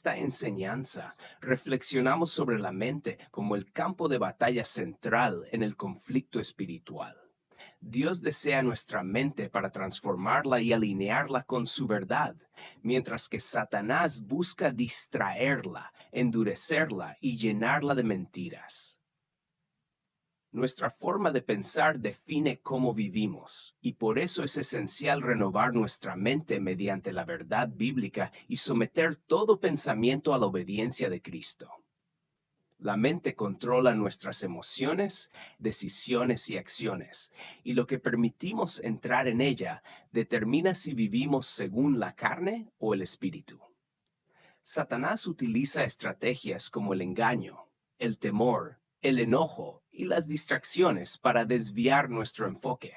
esta enseñanza, reflexionamos sobre la mente como el campo de batalla central en el conflicto espiritual. Dios desea nuestra mente para transformarla y alinearla con su verdad, mientras que Satanás busca distraerla, endurecerla y llenarla de mentiras. Nuestra forma de pensar define cómo vivimos, y por eso es esencial renovar nuestra mente mediante la verdad bíblica y someter todo pensamiento a la obediencia de Cristo. La mente controla nuestras emociones, decisiones y acciones, y lo que permitimos entrar en ella determina si vivimos según la carne o el espíritu. Satanás utiliza estrategias como el engaño, el temor, el enojo y las distracciones para desviar nuestro enfoque.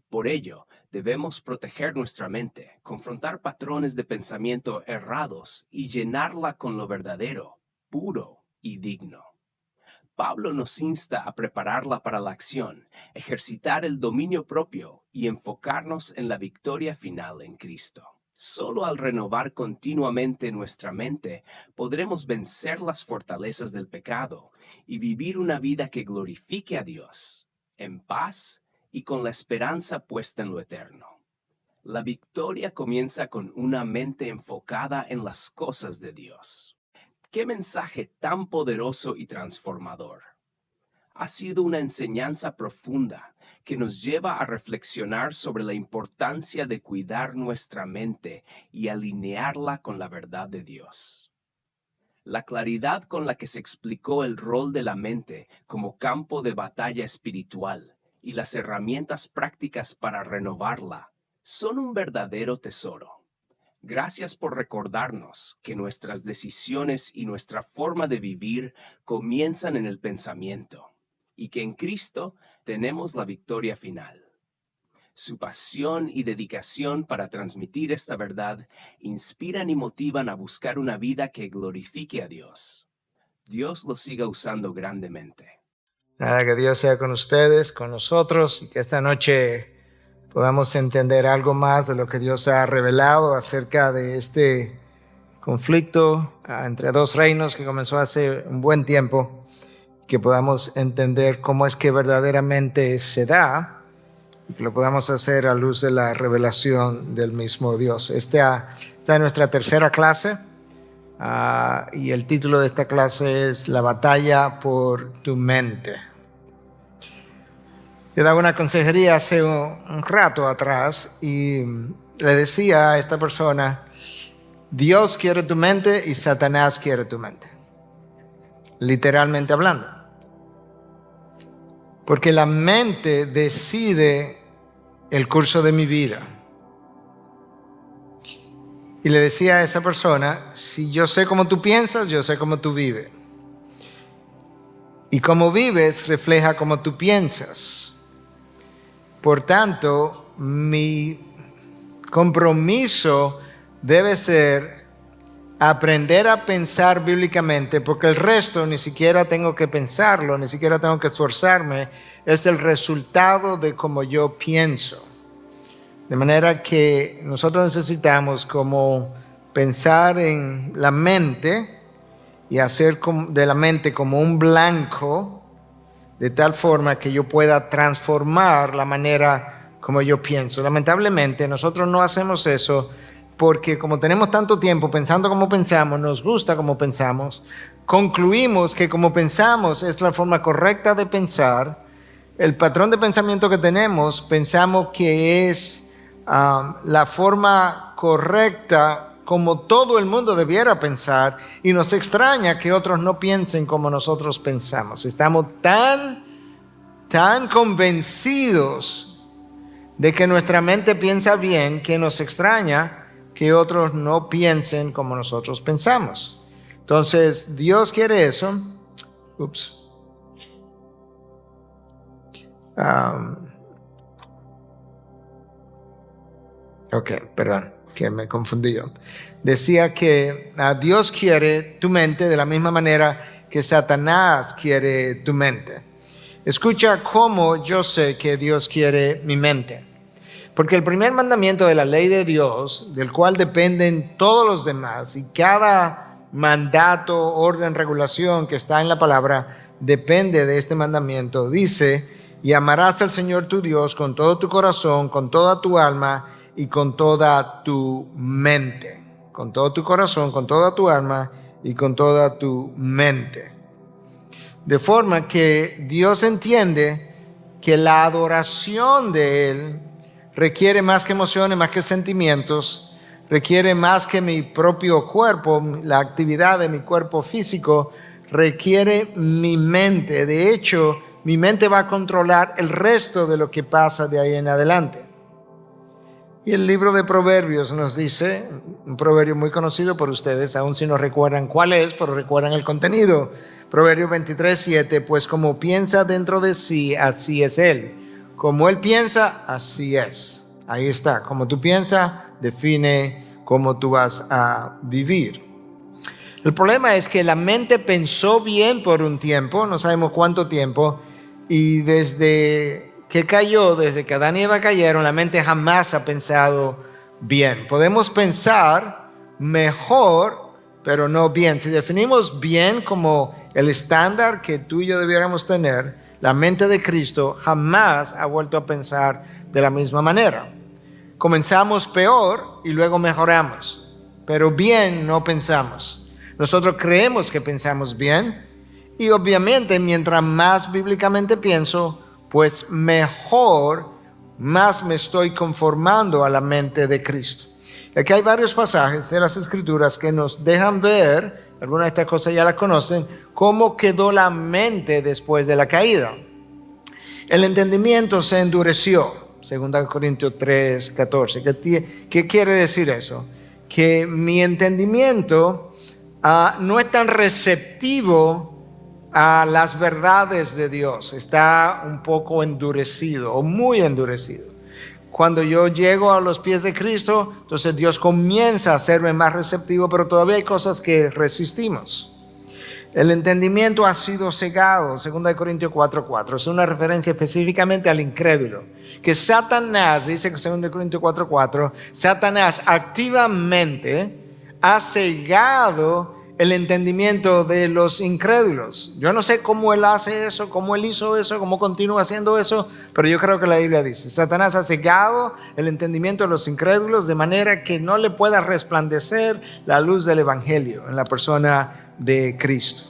Por ello, debemos proteger nuestra mente, confrontar patrones de pensamiento errados y llenarla con lo verdadero, puro y digno. Pablo nos insta a prepararla para la acción, ejercitar el dominio propio y enfocarnos en la victoria final en Cristo. Solo al renovar continuamente nuestra mente podremos vencer las fortalezas del pecado y vivir una vida que glorifique a Dios, en paz y con la esperanza puesta en lo eterno. La victoria comienza con una mente enfocada en las cosas de Dios. ¡Qué mensaje tan poderoso y transformador! Ha sido una enseñanza profunda que nos lleva a reflexionar sobre la importancia de cuidar nuestra mente y alinearla con la verdad de Dios. La claridad con la que se explicó el rol de la mente como campo de batalla espiritual y las herramientas prácticas para renovarla son un verdadero tesoro. Gracias por recordarnos que nuestras decisiones y nuestra forma de vivir comienzan en el pensamiento, y que en Cristo tenemos la victoria final. Su pasión y dedicación para transmitir esta verdad inspiran y motivan a buscar una vida que glorifique a Dios. Dios lo siga usando grandemente. Que Dios sea con ustedes, con nosotros, y que esta noche podamos entender algo más de lo que Dios ha revelado acerca de este conflicto entre dos reinos que comenzó hace un buen tiempo, que podamos entender cómo es que verdaderamente se da y que lo podamos hacer a luz de la revelación del mismo Dios. Esta es nuestra tercera clase y el título de esta clase es La batalla por tu mente. Yo daba una consejería hace un rato atrás y le decía a esta persona: Dios quiere tu mente y Satanás quiere tu mente, literalmente hablando. Porque la mente decide el curso de mi vida. Y le decía a esa persona: si yo sé cómo tú piensas, yo sé cómo tú vives. Y cómo vives refleja cómo tú piensas. Por tanto, mi compromiso debe ser aprender a pensar bíblicamente, porque el resto ni siquiera tengo que pensarlo, ni siquiera tengo que esforzarme, es el resultado de cómo yo pienso. De manera que nosotros necesitamos como pensar en la mente y hacer de la mente como un blanco, de tal forma que yo pueda transformar la manera como yo pienso. Lamentablemente nosotros no hacemos eso, porque como tenemos tanto tiempo pensando como pensamos, nos gusta como pensamos, concluimos que como pensamos es la forma correcta de pensar. El patrón de pensamiento que tenemos, pensamos que es la forma correcta como todo el mundo debiera pensar, y nos extraña que otros no piensen como nosotros pensamos. Estamos tan convencidos de que nuestra mente piensa bien que nos extraña que otros no piensen como nosotros pensamos. Entonces, Dios quiere eso. Perdón, que me confundí yo. Decía que Dios quiere tu mente de la misma manera que Satanás quiere tu mente. Escucha cómo yo sé que Dios quiere mi mente. Porque el primer mandamiento de la ley de Dios, del cual dependen todos los demás, y cada mandato, orden, regulación que está en la palabra depende de este mandamiento. Dice: y amarás al Señor tu Dios con todo tu corazón, con toda tu alma y con toda tu mente. Con todo tu corazón, con toda tu alma y con toda tu mente. De forma que Dios entiende que la adoración de Él requiere más que emociones, más que sentimientos, requiere más que mi propio cuerpo, la actividad de mi cuerpo físico, requiere mi mente. De hecho, mi mente va a controlar el resto de lo que pasa de ahí en adelante. Y el libro de Proverbios nos dice, un proverbio muy conocido por ustedes, aun si no recuerdan cuál es, pero recuerdan el contenido. Proverbio 23:7, pues como piensa dentro de sí, así es él. Como él piensa, así es. Ahí está. Como tú piensas, define cómo tú vas a vivir. El problema es que la mente pensó bien por un tiempo, no sabemos cuánto tiempo, y desde que cayó, desde que Adán y Eva cayeron, la mente jamás ha pensado bien. Podemos pensar mejor, pero no bien. Si definimos bien como el estándar que tú y yo debiéramos tener, la mente de Cristo jamás ha vuelto a pensar de la misma manera. Comenzamos peor y luego mejoramos, pero bien no pensamos. Nosotros creemos que pensamos bien y obviamente mientras más bíblicamente pienso, pues mejor, más me estoy conformando a la mente de Cristo. Y aquí hay varios pasajes de las Escrituras que nos dejan ver, algunas de estas cosas ya las conocen, cómo quedó la mente después de la caída. El entendimiento se endureció, 2 Corintios 3:14. ¿Qué quiere decir eso? Que mi entendimiento no es tan receptivo a las verdades de Dios, está un poco endurecido o muy endurecido. Cuando yo llego a los pies de Cristo, entonces Dios comienza a hacerme más receptivo, pero todavía hay cosas que resistimos. El entendimiento ha sido cegado, 2 Corintios 4:4. Es una referencia específicamente al incrédulo. Que Satanás, dice 2 Corintios 4:4, Satanás activamente ha cegado el entendimiento de los incrédulos. Yo no sé cómo él hace eso, cómo él hizo eso, cómo continúa haciendo eso, pero yo creo que la Biblia dice: Satanás ha cegado el entendimiento de los incrédulos de manera que no le pueda resplandecer la luz del evangelio en la persona de Cristo.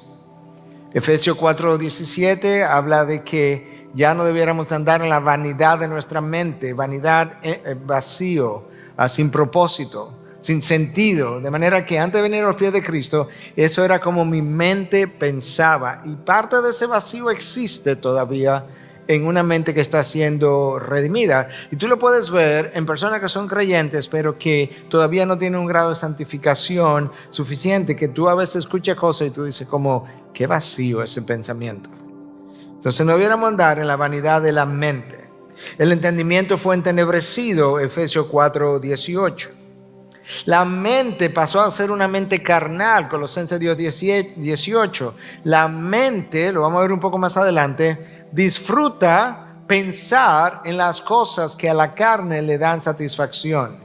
Efesios 4:17 habla de que ya no debiéramos andar en la vanidad de nuestra mente, vanidad vacío, sin propósito, sin sentido, de manera que antes de venir a los pies de Cristo, eso era como mi mente pensaba, y parte de ese vacío existe todavía en una mente que está siendo redimida, y tú lo puedes ver en personas que son creyentes pero que todavía no tienen un grado de santificación suficiente, que tú a veces escuchas cosas y tú dices como, qué vacío ese pensamiento. Entonces no debiéramos andar en la vanidad de la mente. El entendimiento fue entenebrecido, Efesios 4:18. La mente pasó a ser una mente carnal, Colosenses 2:18. La mente, lo vamos a ver un poco más adelante, disfruta pensar en las cosas que a la carne le dan satisfacción.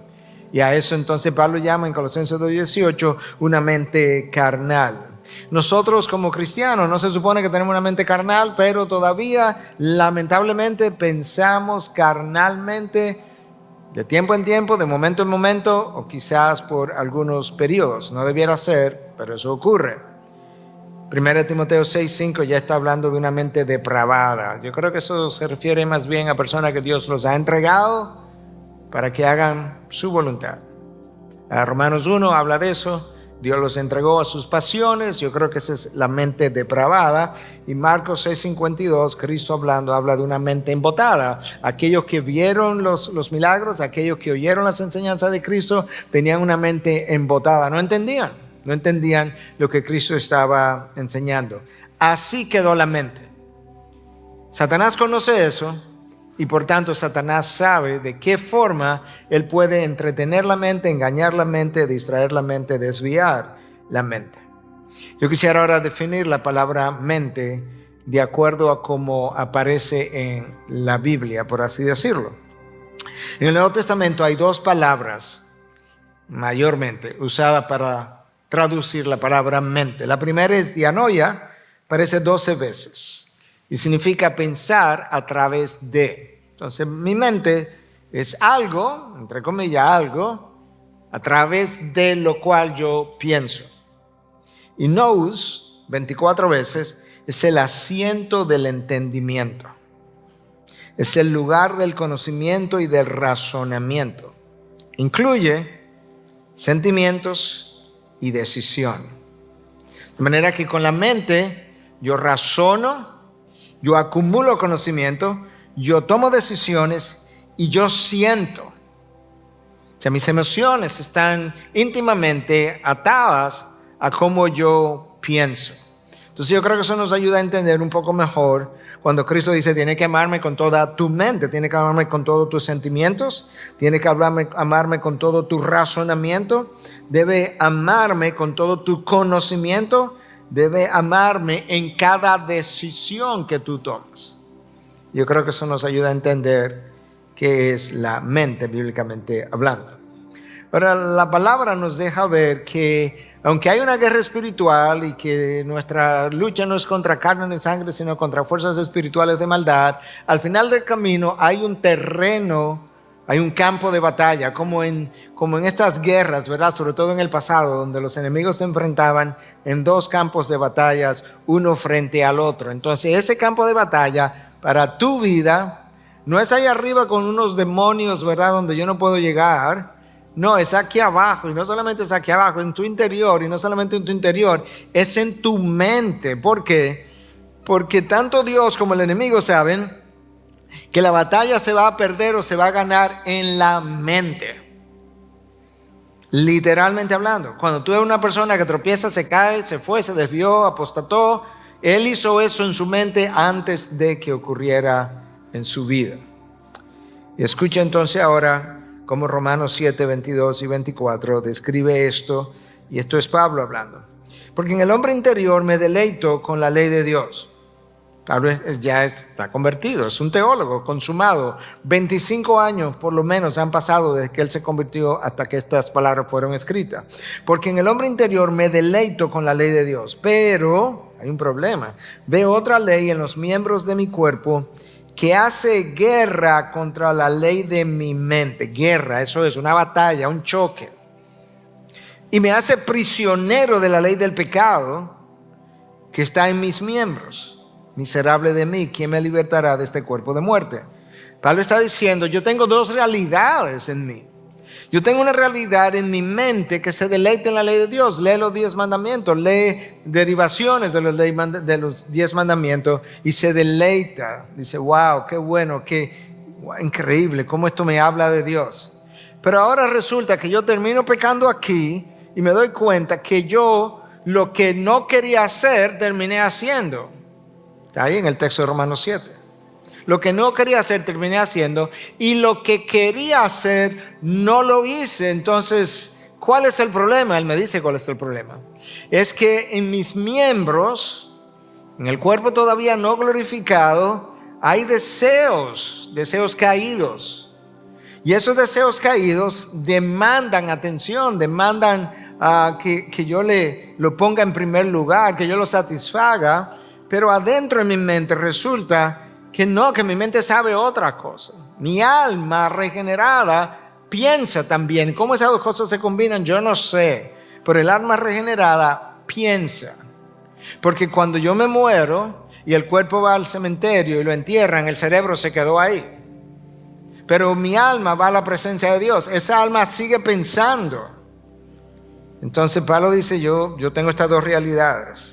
Y a eso entonces Pablo llama en Colosenses 2:18 una mente carnal. Nosotros como cristianos no se supone que tenemos una mente carnal, pero todavía lamentablemente pensamos carnalmente de tiempo en tiempo, de momento en momento, o quizás por algunos periodos. No debiera ser, pero eso ocurre. 1 Timoteo 6:5 ya está hablando de una mente depravada. Yo creo que eso se refiere más bien a personas que Dios los ha entregado para que hagan su voluntad. Romanos 1 habla de eso. Dios los entregó a sus pasiones. Yo creo que esa es la mente depravada. Y Marcos 6:52, Cristo hablando, habla de una mente embotada. Aquellos que vieron los milagros, aquellos que oyeron las enseñanzas de Cristo, tenían una mente embotada. No entendían lo que Cristo estaba enseñando. Así quedó la mente. Satanás conoce eso. Y por tanto Satanás sabe de qué forma él puede entretener la mente, engañar la mente, distraer la mente, desviar la mente. Yo quisiera ahora definir la palabra mente de acuerdo a cómo aparece en la Biblia, por así decirlo. En el Nuevo Testamento hay dos palabras mayormente usadas para traducir la palabra mente. La primera es dianoia, aparece 12 veces y significa pensar a través de. Entonces mi mente es algo, entre comillas, algo a través de lo cual yo pienso. Y nous, 24 veces, es el asiento del entendimiento. Es el lugar del conocimiento y del razonamiento. Incluye sentimientos y decisión. De manera que con la mente yo razono, yo acumulo conocimiento, yo tomo decisiones y yo siento. O sea, mis emociones están íntimamente atadas a cómo yo pienso. Entonces yo creo que eso nos ayuda a entender un poco mejor cuando Cristo dice, tiene que amarme con toda tu mente, tiene que amarme con todos tus sentimientos, tiene que amarme con todo tu razonamiento, debe amarme con todo tu conocimiento, debe amarme en cada decisión que tú tomas. Yo creo que eso nos ayuda a entender qué es la mente bíblicamente hablando. Ahora, la palabra nos deja ver que aunque hay una guerra espiritual y que nuestra lucha no es contra carne ni sangre, sino contra fuerzas espirituales de maldad, al final del camino hay un terreno, hay un campo de batalla, como en estas guerras, ¿verdad? Sobre todo en el pasado, donde los enemigos se enfrentaban en dos campos de batallas, uno frente al otro. Entonces, ese campo de batalla para tu vida no es ahí arriba con unos demonios, ¿verdad? Donde yo no puedo llegar. No, es aquí abajo, y no solamente es aquí abajo, en tu interior, y no solamente en tu interior, es en tu mente. ¿Por qué? Porque tanto Dios como el enemigo saben que la batalla se va a perder o se va a ganar en la mente. Literalmente hablando, cuando tú ves una persona que tropieza, se cae, se fue, se desvió, apostató, él hizo eso en su mente antes de que ocurriera en su vida. Y escucha entonces ahora como Romanos 7, 22 y 24 describe esto, y esto es Pablo hablando. Porque en el hombre interior me deleito con la ley de Dios. Pablo ya está convertido, es un teólogo consumado. 25 años por lo menos han pasado desde que él se convirtió hasta que estas palabras fueron escritas. Porque en el hombre interior me deleito con la ley de Dios, pero hay un problema. Veo otra ley en los miembros de mi cuerpo que hace guerra contra la ley de mi mente. Guerra, eso es una batalla, un choque. Y me hace prisionero de la ley del pecado que está en mis miembros. Miserable de mí, ¿quién me libertará de este cuerpo de muerte? Pablo está diciendo, yo tengo dos realidades en mí. Yo tengo una realidad en mi mente que se deleita en la ley de Dios. Lee los 10 mandamientos, lee derivaciones de los 10 mandamientos y se deleita. Dice, wow, qué bueno, increíble, cómo esto me habla de Dios. Pero ahora resulta que yo termino pecando aquí y me doy cuenta que yo lo que no quería hacer, terminé haciendo. Está ahí en el texto de Romanos 7. Lo que no quería hacer, terminé haciendo. Y lo que quería hacer, no lo hice. Entonces, ¿cuál es el problema? Él me dice cuál es el problema. Es que en mis miembros, en el cuerpo todavía no glorificado, hay deseos caídos. Y esos deseos caídos demandan atención, demandan que yo lo ponga en primer lugar, que yo lo satisfaga. Pero adentro de mi mente resulta que no, que mi mente sabe otra cosa. Mi alma regenerada piensa también. ¿Cómo esas dos cosas se combinan? Yo no sé. Pero el alma regenerada piensa. Porque cuando yo me muero y el cuerpo va al cementerio y lo entierran, el cerebro se quedó ahí. Pero mi alma va a la presencia de Dios. Esa alma sigue pensando. Entonces Pablo dice, yo tengo estas dos realidades.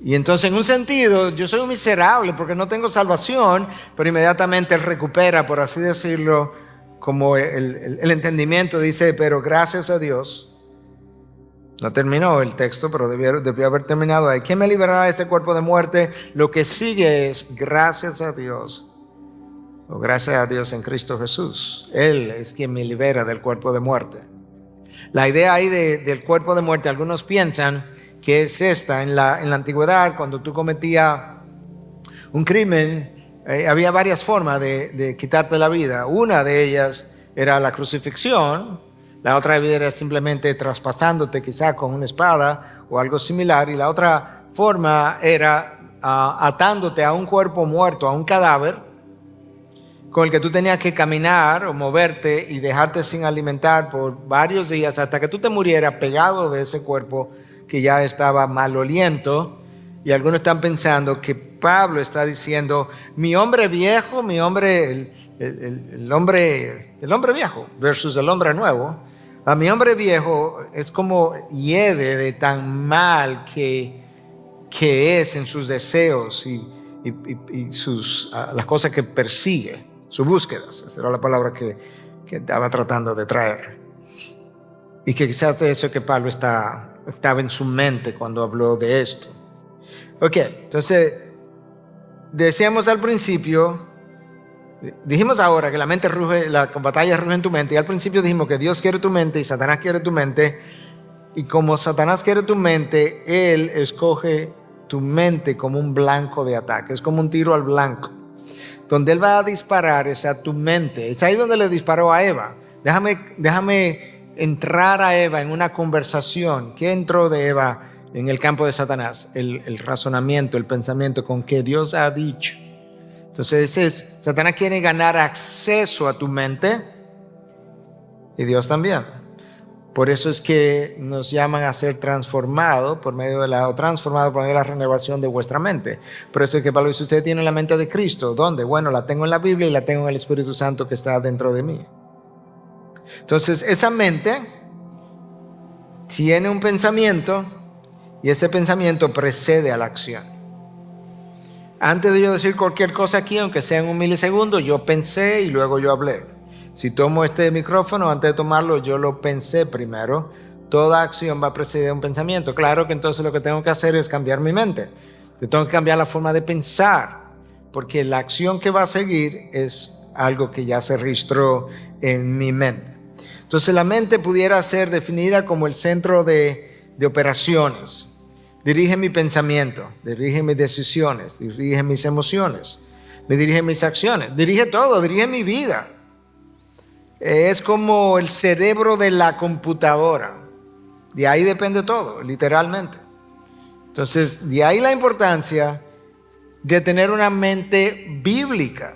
Y entonces en un sentido yo soy un miserable porque no tengo salvación, pero inmediatamente él recupera, por así decirlo, como el entendimiento. Dice, pero gracias a Dios. No terminó el texto, pero debió haber terminado ahí. ¿Quién me liberará de este cuerpo de muerte? Lo que sigue es gracias a Dios. O gracias a Dios en Cristo Jesús. Él es quien me libera del cuerpo de muerte. La idea ahí del cuerpo de muerte, algunos piensan que es esta. En la antigüedad, cuando tú cometías un crimen, había varias formas de quitarte la vida. Una de ellas era la crucifixión, La otra era simplemente traspasándote quizá con una espada o algo similar. Y la otra forma era atándote a un cuerpo muerto, a un cadáver, con el que tú tenías que caminar o moverte y dejarte sin alimentar por varios días hasta que tú te murieras pegado de ese cuerpo que ya estaba maloliento. Y algunos están pensando que Pablo está diciendo, mi hombre viejo, el hombre viejo versus el hombre nuevo. A mi hombre viejo es como hiede de tan mal que es en sus deseos y las cosas que persigue, sus búsquedas. Esa era la palabra que estaba tratando de traer. Y que quizás de eso que Pablo estaba en su mente cuando habló de esto. Ok, entonces decíamos al principio, dijimos ahora que la mente ruge, la batalla ruge en tu mente, y al principio dijimos que Dios quiere tu mente y Satanás quiere tu mente, y como Satanás quiere tu mente, él escoge tu mente como un blanco de ataque, es como un tiro al blanco. Donde él va a disparar es a tu mente, es ahí donde le disparó a Eva. Déjame entrar a Eva en una conversación. ¿Qué entró de Eva en el campo de Satanás? El razonamiento, el pensamiento con que Dios ha dicho. Entonces Satanás quiere ganar acceso a tu mente y Dios también. Por eso es que nos llaman a ser transformados por medio de la renovación de vuestra mente. Por eso es que Pablo dice, usted tiene la mente de Cristo. ¿Dónde? Bueno, la tengo en la Biblia y la tengo en el Espíritu Santo que está dentro de mí. Entonces esa mente tiene un pensamiento y ese pensamiento precede a la acción. Antes de yo decir cualquier cosa aquí, aunque sea en un milisegundo, yo pensé y luego yo hablé. Si tomo este micrófono, antes de tomarlo, yo lo pensé primero. Toda acción va a preceder un pensamiento. Claro que entonces lo que tengo que hacer es cambiar mi mente. Yo tengo que cambiar la forma de pensar, porque la acción que va a seguir es algo que ya se registró en mi mente. Entonces la mente pudiera ser definida como el centro de operaciones. Dirige mi pensamiento, dirige mis decisiones, dirige mis emociones, me dirige mis acciones, dirige todo, dirige mi vida. Es como el cerebro de la computadora. De ahí depende todo, literalmente. Entonces, de ahí la importancia de tener una mente bíblica.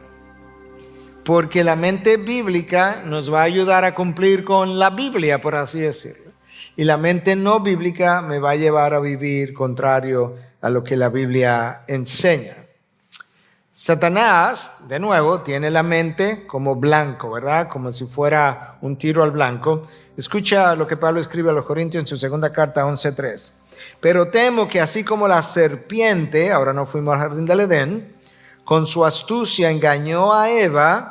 Porque la mente bíblica nos va a ayudar a cumplir con la Biblia, por así decirlo. Y la mente no bíblica me va a llevar a vivir contrario a lo que la Biblia enseña. Satanás, de nuevo, tiene la mente como blanco, ¿verdad? Como si fuera un tiro al blanco. Escucha lo que Pablo escribe a los Corintios en su segunda carta 11:3. Pero temo que así como la serpiente, ahora no fuimos al jardín del Edén, con su astucia engañó a Eva.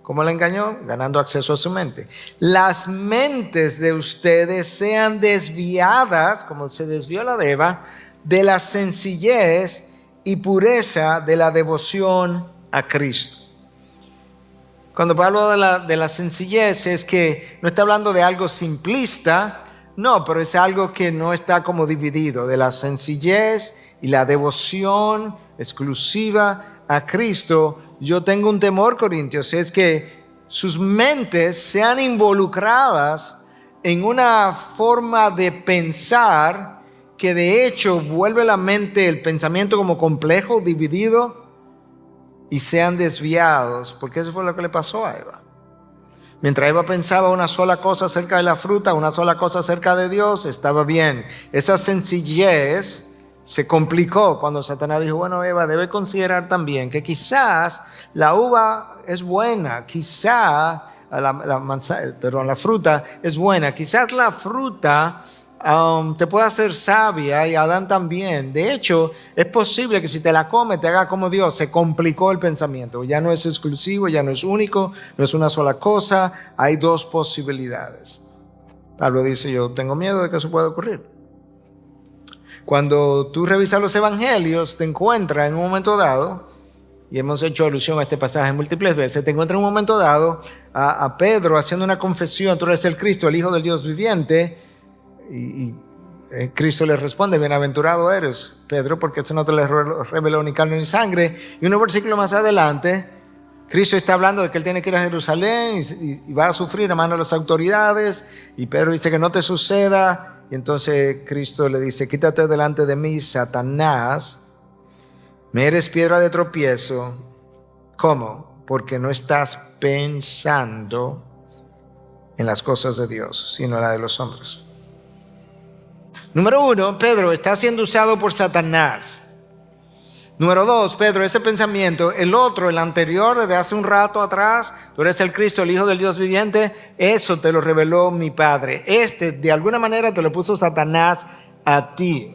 ¿Cómo la engañó? Ganando acceso a su mente. Las mentes de ustedes sean desviadas, como se desvió la de Eva, de la sencillez y pureza de la devoción a Cristo. Cuando Pablo habla de la sencillez, es que no está hablando de algo simplista, no, pero es algo que no está como dividido, de la sencillez y la devoción exclusiva a Cristo. Yo tengo un temor, Corintios, es que sus mentes sean involucradas en una forma de pensar que de hecho vuelve la mente, el pensamiento como complejo, dividido, y sean desviados, porque eso fue lo que le pasó a Eva. Mientras Eva pensaba una sola cosa acerca de la fruta, una sola cosa acerca de Dios, estaba bien. Esa sencillez se complicó cuando Satanás dijo, bueno, Eva, debe considerar también que quizás la uva es buena, quizás la fruta es buena, quizás la fruta te puede hacer sabia y Adán también. De hecho, es posible que si te la comes te haga como Dios. Se complicó el pensamiento. Ya no es exclusivo, ya no es único, no es una sola cosa. Hay dos posibilidades. Pablo dice, yo tengo miedo de que eso pueda ocurrir. Cuando tú revisas los evangelios, te encuentras en un momento dado, y hemos hecho alusión a este pasaje múltiples veces, te encuentras en un momento dado a Pedro haciendo una confesión, tú eres el Cristo, el Hijo del Dios viviente. Y Cristo le responde, bienaventurado eres, Pedro, porque eso no te lo reveló ni carne ni sangre. Y unos versículos más adelante, Cristo está hablando de que él tiene que ir a Jerusalén y va a sufrir a manos de las autoridades. Y Pedro dice que no te suceda. Y entonces Cristo le dice, quítate delante de mí, Satanás. Me eres piedra de tropiezo. ¿Cómo? Porque no estás pensando en las cosas de Dios, sino en las de los hombres. Número 1, Pedro está siendo usado por Satanás. Número 2, Pedro, ese pensamiento, el otro, el anterior, de hace un rato atrás, tú eres el Cristo, el Hijo del Dios viviente, eso te lo reveló mi Padre. De alguna manera, te lo puso Satanás a ti.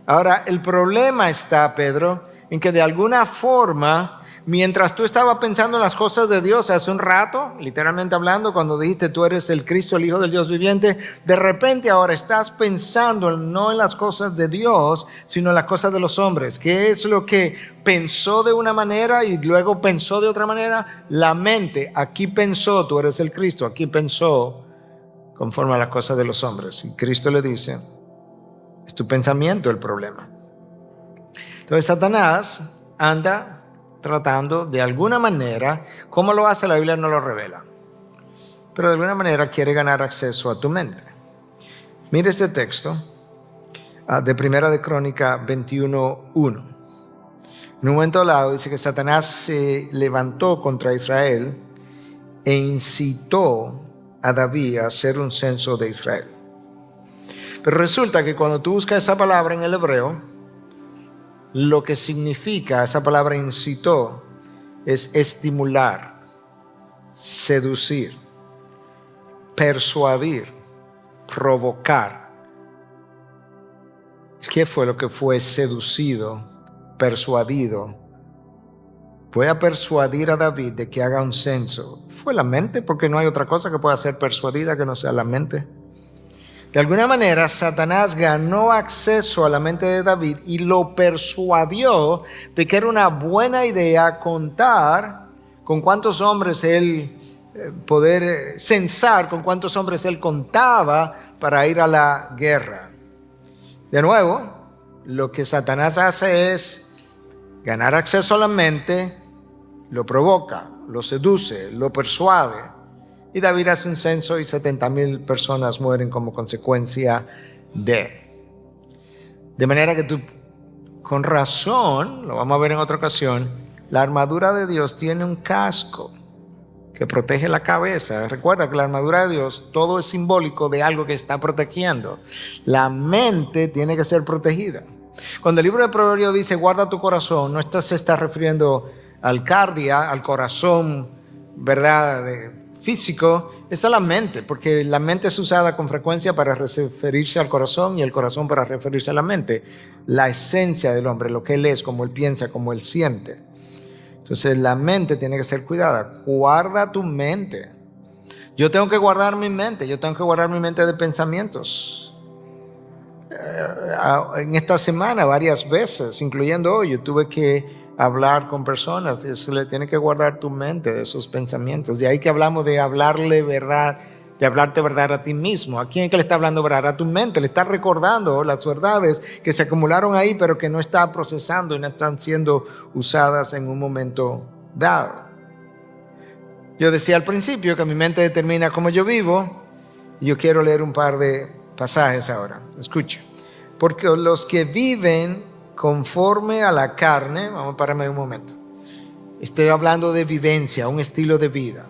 Ahora, el problema está, Pedro, en que de alguna forma, mientras tú estabas pensando en las cosas de Dios hace un rato, literalmente hablando, cuando dijiste tú eres el Cristo, el Hijo del Dios viviente, de repente ahora estás pensando no en las cosas de Dios, sino en las cosas de los hombres. ¿Qué es lo que pensó de una manera y luego pensó de otra manera? La mente, aquí pensó, tú eres el Cristo, aquí pensó conforme a las cosas de los hombres. Y Cristo le dice, es tu pensamiento el problema. Entonces Satanás anda tratando de alguna manera, ¿cómo lo hace? La Biblia no lo revela, pero de alguna manera quiere ganar acceso a tu mente. Mire este texto de Primera de Crónica 21:1. En un momento dado dice que Satanás se levantó contra Israel e incitó a David a hacer un censo de Israel. Pero resulta que cuando tú buscas esa palabra en el hebreo, lo que significa esa palabra incitó es estimular, seducir, persuadir, provocar. ¿Qué fue lo que fue seducido, persuadido? Voy a persuadir a David de que haga un censo. Fue la mente, porque no hay otra cosa que pueda ser persuadida que no sea la mente. De alguna manera, Satanás ganó acceso a la mente de David y lo persuadió de que era una buena idea contar con cuántos hombres poder censar con cuántos hombres él contaba para ir a la guerra. De nuevo, lo que Satanás hace es ganar acceso a la mente, lo provoca, lo seduce, lo persuade. Y David hace un censo y 70,000 personas mueren como consecuencia de manera que tú, con razón, lo vamos a ver en otra ocasión, la armadura de Dios tiene un casco que protege la cabeza. Recuerda que la armadura de Dios, todo es simbólico de algo que está protegiendo. La mente tiene que ser protegida. Cuando el libro de Proverbios dice guarda tu corazón, no se está refiriendo al cardia, al corazón, ¿verdad?, físico, es a la mente, porque la mente es usada con frecuencia para referirse al corazón y el corazón para referirse a la mente. La esencia del hombre, lo que él es, cómo él piensa, cómo él siente. Entonces la mente tiene que ser cuidada. Guarda tu mente. Yo tengo que guardar mi mente, yo tengo que guardar mi mente de pensamientos. En esta semana varias veces, incluyendo hoy, yo tuve que hablar con personas, y eso le tiene que guardar tu mente de esos pensamientos. De ahí que hablamos de hablarle verdad, de hablarte verdad a ti mismo. ¿A quién es que le está hablando verdad? A tu mente. Le está recordando las verdades que se acumularon ahí, pero que no está procesando y no están siendo usadas en un momento dado. Yo decía al principio que mi mente determina cómo yo vivo, y yo quiero leer un par de pasajes ahora. Escucha. Porque los que viven conforme a la carne, vamos a pararme un momento. Estoy hablando de evidencia, un estilo de vida.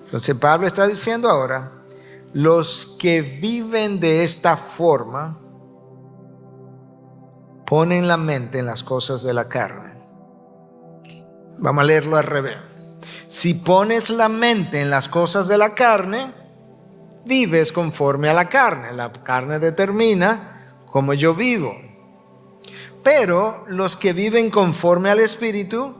Entonces Pablo está diciendo ahora, los que viven de esta forma ponen la mente en las cosas de la carne. Vamos a leerlo al revés. Si pones la mente en las cosas de la carne, vives conforme a la carne. La carne determina cómo yo vivo. Pero los que viven conforme al Espíritu,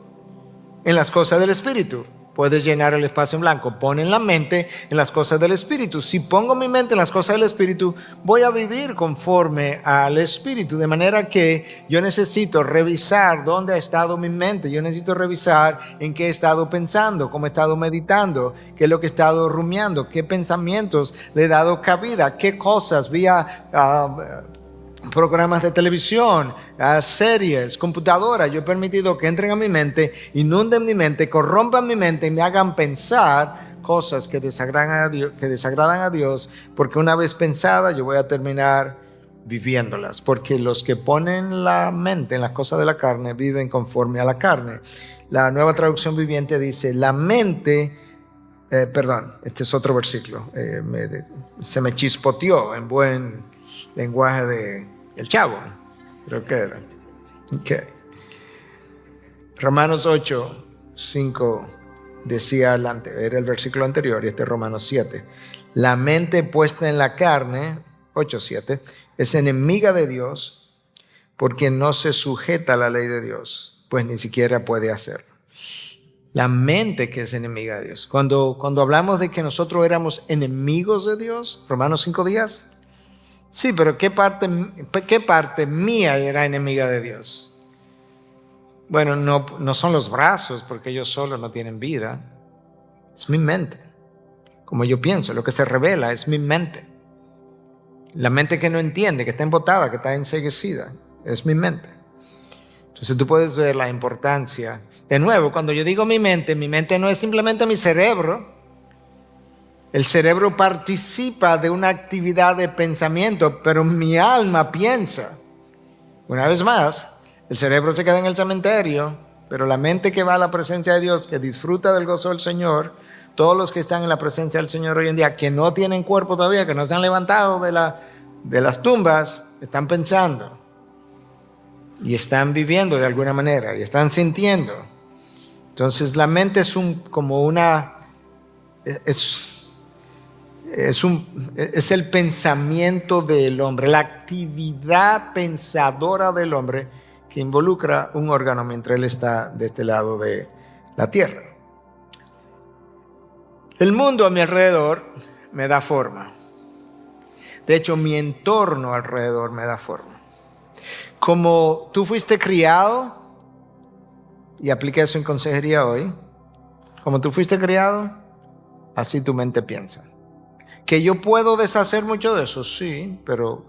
en las cosas del Espíritu. Puedes llenar el espacio en blanco. Ponen la mente en las cosas del Espíritu. Si pongo mi mente en las cosas del Espíritu, voy a vivir conforme al Espíritu. De manera que yo necesito revisar dónde ha estado mi mente. Yo necesito revisar en qué he estado pensando, cómo he estado meditando, qué es lo que he estado rumiando, qué pensamientos le he dado cabida, qué cosas programas de televisión, series, computadoras. Yo he permitido que entren a mi mente, inunden mi mente, corrompan mi mente y me hagan pensar cosas que desagradan a Dios, porque una vez pensada yo voy a terminar viviéndolas, porque los que ponen la mente en las cosas de la carne viven conforme a la carne. La Nueva Traducción Viviente dice, la mente, este es otro versículo, se me chispoteó en buen lenguaje de el Chavo, creo que era. Okay. Romanos 8, 5 decía adelante, era el versículo anterior y este es Romanos 7. La mente puesta en la carne, 8:7, es enemiga de Dios porque no se sujeta a la ley de Dios, pues ni siquiera puede hacerlo. La mente que es enemiga de Dios. Cuando hablamos de que nosotros éramos enemigos de Dios, Romanos 5:10, sí, pero ¿qué parte mía era enemiga de Dios? Bueno, no son los brazos, porque ellos solos no tienen vida. Es mi mente. Como yo pienso, lo que se revela es mi mente. La mente que no entiende, que está embotada, que está enceguecida, es mi mente. Entonces tú puedes ver la importancia. De nuevo, cuando yo digo mi mente no es simplemente mi cerebro. El cerebro participa de una actividad de pensamiento, pero mi alma piensa. Una vez más, el cerebro se queda en el cementerio, pero la mente que va a la presencia de Dios, que disfruta del gozo del Señor, todos los que están en la presencia del Señor hoy en día, que no tienen cuerpo todavía, que no se han levantado de las tumbas, están pensando y están viviendo de alguna manera y están sintiendo. Entonces la mente es el pensamiento del hombre, la actividad pensadora del hombre que involucra un órgano mientras él está de este lado de la tierra. El mundo a mi alrededor me da forma. De hecho, mi entorno alrededor me da forma. Como tú fuiste criado, y apliqué eso en consejería hoy, como tú fuiste criado, así tu mente piensa. Que yo puedo deshacer mucho de eso, sí, pero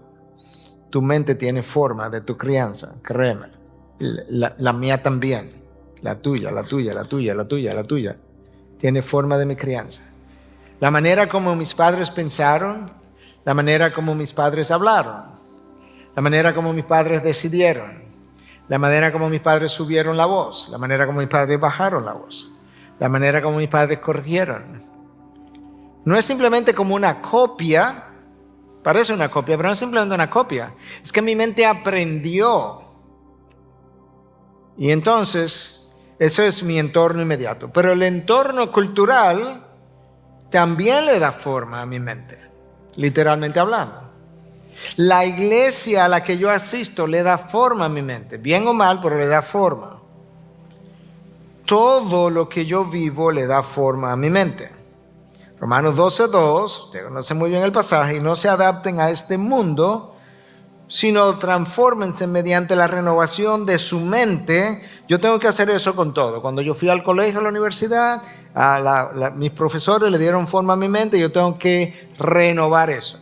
tu mente tiene forma de tu crianza, créeme. La mía también, la tuya. Tiene forma de mi crianza. La manera como mis padres pensaron, la manera como mis padres hablaron, la manera como mis padres decidieron, la manera como mis padres subieron la voz, la manera como mis padres bajaron la voz, la manera como mis padres corrigieron. No es simplemente como una copia, parece una copia, pero no es simplemente una copia. Es que mi mente aprendió. Y entonces, eso es mi entorno inmediato. Pero el entorno cultural también le da forma a mi mente, literalmente hablando. La iglesia a la que yo asisto le da forma a mi mente, bien o mal, pero le da forma. Todo lo que yo vivo le da forma a mi mente. Romanos 12:2, usted conoce muy bien el pasaje, y no se adapten a este mundo, sino transfórmense mediante la renovación de su mente. Yo tengo que hacer eso con todo. Cuando yo fui al colegio, a la universidad, mis profesores le dieron forma a mi mente, yo tengo que renovar eso.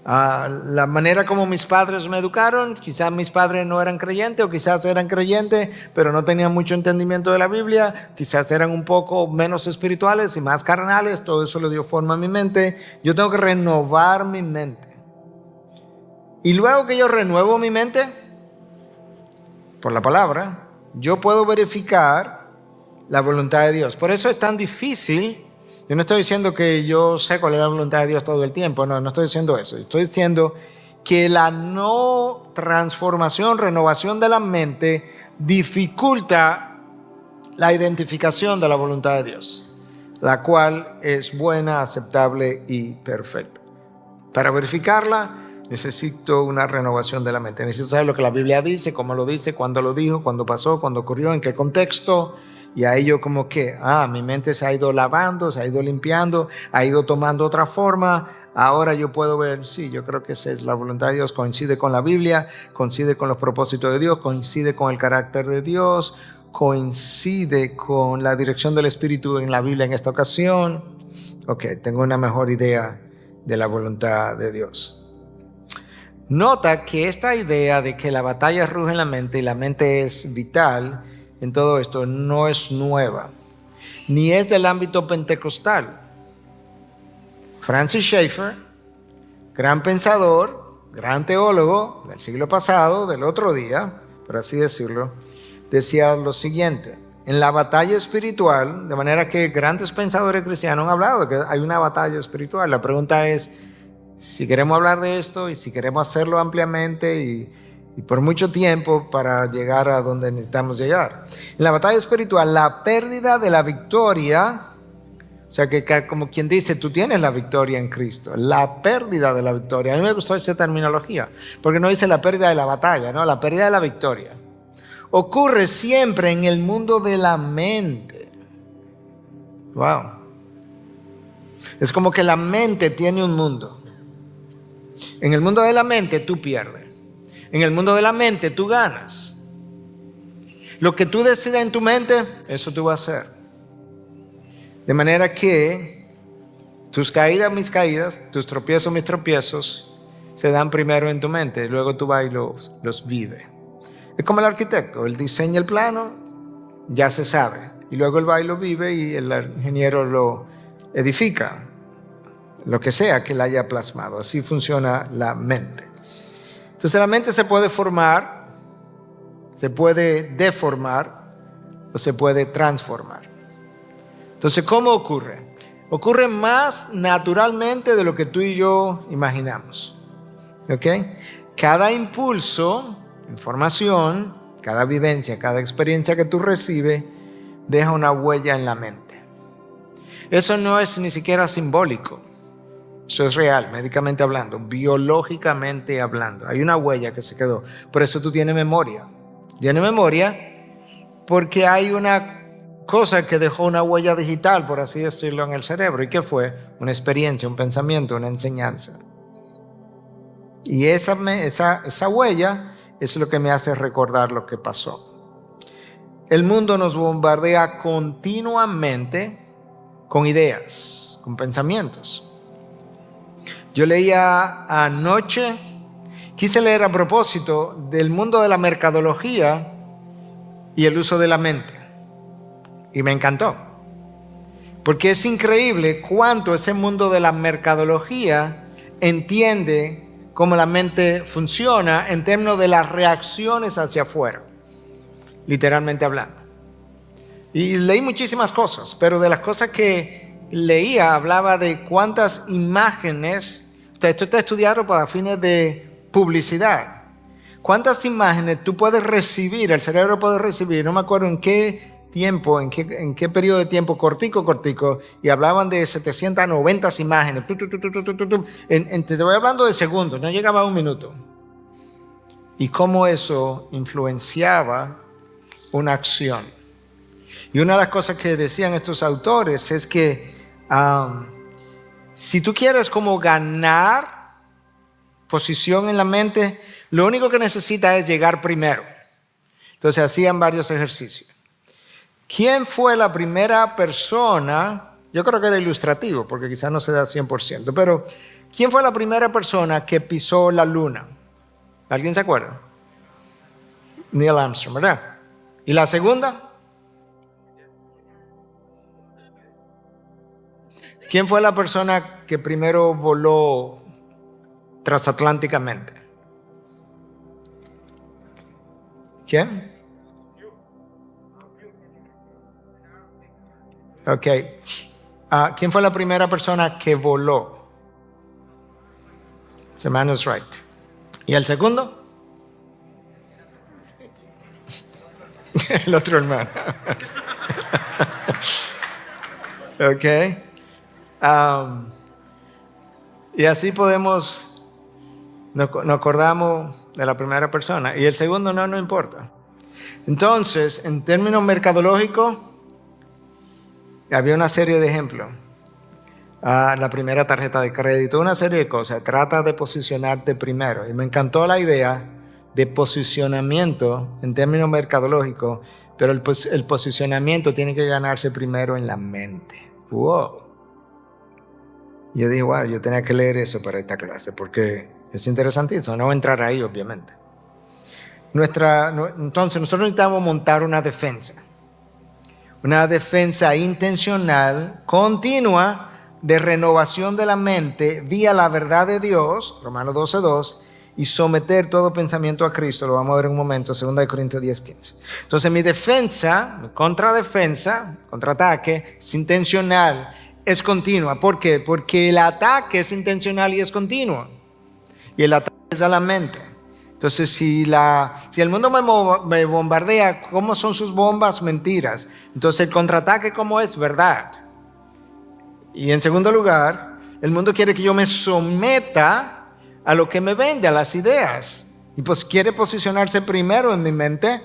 La manera como mis padres me educaron, quizás mis padres no eran creyentes o quizás eran creyentes, pero no tenían mucho entendimiento de la Biblia, quizás eran un poco menos espirituales y más carnales, todo eso le dio forma a mi mente. Yo tengo que renovar mi mente. Y luego que yo renuevo mi mente, por la palabra, yo puedo verificar la voluntad de Dios. Por eso es tan difícil. Yo no estoy diciendo que yo sé cuál es la voluntad de Dios todo el tiempo, no estoy diciendo eso. Estoy diciendo que la no transformación, renovación de la mente dificulta la identificación de la voluntad de Dios, la cual es buena, aceptable y perfecta. Para verificarla, necesito una renovación de la mente. Necesito saber lo que la Biblia dice, cómo lo dice, cuándo lo dijo, cuándo pasó, cuándo ocurrió, en qué contexto. Y ahí yo como que, mi mente se ha ido lavando, se ha ido limpiando, ha ido tomando otra forma. Ahora yo puedo ver, sí, yo creo que esa es la voluntad de Dios, coincide con la Biblia, coincide con los propósitos de Dios, coincide con el carácter de Dios, coincide con la dirección del Espíritu en la Biblia en esta ocasión. Ok, tengo una mejor idea de la voluntad de Dios. Nota que esta idea de que la batalla ruge en la mente y la mente es vital en todo esto no es nueva, ni es del ámbito pentecostal. Francis Schaeffer, gran pensador, gran teólogo del siglo pasado, del otro día, por así decirlo, decía lo siguiente: en la batalla espiritual, de manera que grandes pensadores cristianos han hablado de que hay una batalla espiritual. La pregunta es, si queremos hablar de esto y si queremos hacerlo ampliamente y por mucho tiempo para llegar a donde necesitamos llegar. En la batalla espiritual, la pérdida de la victoria, o sea que como quien dice, tú tienes la victoria en Cristo, la pérdida de la victoria. A mí me gustó esa terminología, porque no dice la pérdida de la batalla, no, la pérdida de la victoria. Ocurre siempre en el mundo de la mente. Wow. Es como que la mente tiene un mundo. En el mundo de la mente tú pierdes. En el mundo de la mente tú ganas. Lo que tú decidas en tu mente, eso tú vas a hacer. De manera que tus caídas, mis caídas, tus tropiezos, mis tropiezos, se dan primero en tu mente. Luego tú vas y los vives. Es como el arquitecto. Él diseña el plano, ya se sabe. Y luego él va y lo vive y el ingeniero lo edifica. Lo que sea que él haya plasmado. Así funciona la mente. Entonces la mente se puede formar, se puede deformar o se puede transformar. Entonces, ¿cómo ocurre? Ocurre más naturalmente de lo que tú y yo imaginamos. ¿Ok? Cada impulso, información, cada vivencia, cada experiencia que tú recibes, deja una huella en la mente. Eso no es ni siquiera simbólico. Eso es real, médicamente hablando, biológicamente hablando. Hay una huella que se quedó. Por eso tú tienes memoria. Tienes memoria porque hay una cosa que dejó una huella digital, por así decirlo, en el cerebro. ¿Y qué fue? Una experiencia, un pensamiento, una enseñanza. Y esa huella es lo que me hace recordar lo que pasó. El mundo nos bombardea continuamente con ideas, con pensamientos. Yo leía anoche, quise leer a propósito del mundo de la mercadología y el uso de la mente. Y me encantó. Porque es increíble cuánto ese mundo de la mercadología entiende cómo la mente funciona en términos de las reacciones hacia afuera, literalmente hablando. Y leí muchísimas cosas, pero de las cosas que leía hablaba de cuántas imágenes, esto está estudiado para fines de publicidad, cuántas imágenes tú puedes recibir, el cerebro puede recibir, no me acuerdo en qué tiempo, en qué periodo de tiempo, cortico, y hablaban de 790 imágenes, te voy hablando de segundos, no llegaba a un minuto, y cómo eso influenciaba una acción. Y una de las cosas que decían estos autores es que si tú quieres como ganar posición en la mente, lo único que necesitas es llegar primero. Entonces hacían varios ejercicios. ¿Quién fue la primera persona? Yo creo que era ilustrativo, porque quizás no se da 100%, pero ¿quién fue la primera persona que pisó la luna? ¿Alguien se acuerda? Neil Armstrong, ¿verdad? ¿Y la segunda? ¿Quién fue la persona que primero voló transatlánticamente? ¿Quién? Ok. ¿Quién fue la primera persona que voló? The man is right. ¿Y el segundo? El otro hermano. Ok. Y así podemos, nos acordamos de la primera persona. Y el segundo no importa. Entonces, en términos mercadológicos, había una serie de ejemplos. La primera tarjeta de crédito, una serie de cosas. Trata de posicionarte primero. Y me encantó la idea de posicionamiento en términos mercadológicos, pero el posicionamiento tiene que ganarse primero en la mente. Wow. Yo dije, wow, yo tenía que leer eso para esta clase, porque Es interesantísimo, no voy a entrar ahí obviamente. Entonces nosotros necesitamos montar una defensa intencional, continua, de renovación de la mente vía la verdad de Dios, Romanos 12:2, y someter todo pensamiento a Cristo. Lo vamos a ver en un momento, 2 Corintios 10:15. Entonces mi defensa, mi contraataque, es intencional, es continua. ¿Por qué? Porque el ataque es intencional y es continuo. Y el ataque es a la mente. Entonces, si el mundo me bombardea, ¿cómo son sus bombas? Mentiras. Entonces, el contraataque, ¿cómo es? Verdad. Y en segundo lugar, el mundo quiere que yo me someta a lo que me vende, a las ideas. Y pues quiere posicionarse primero en mi mente.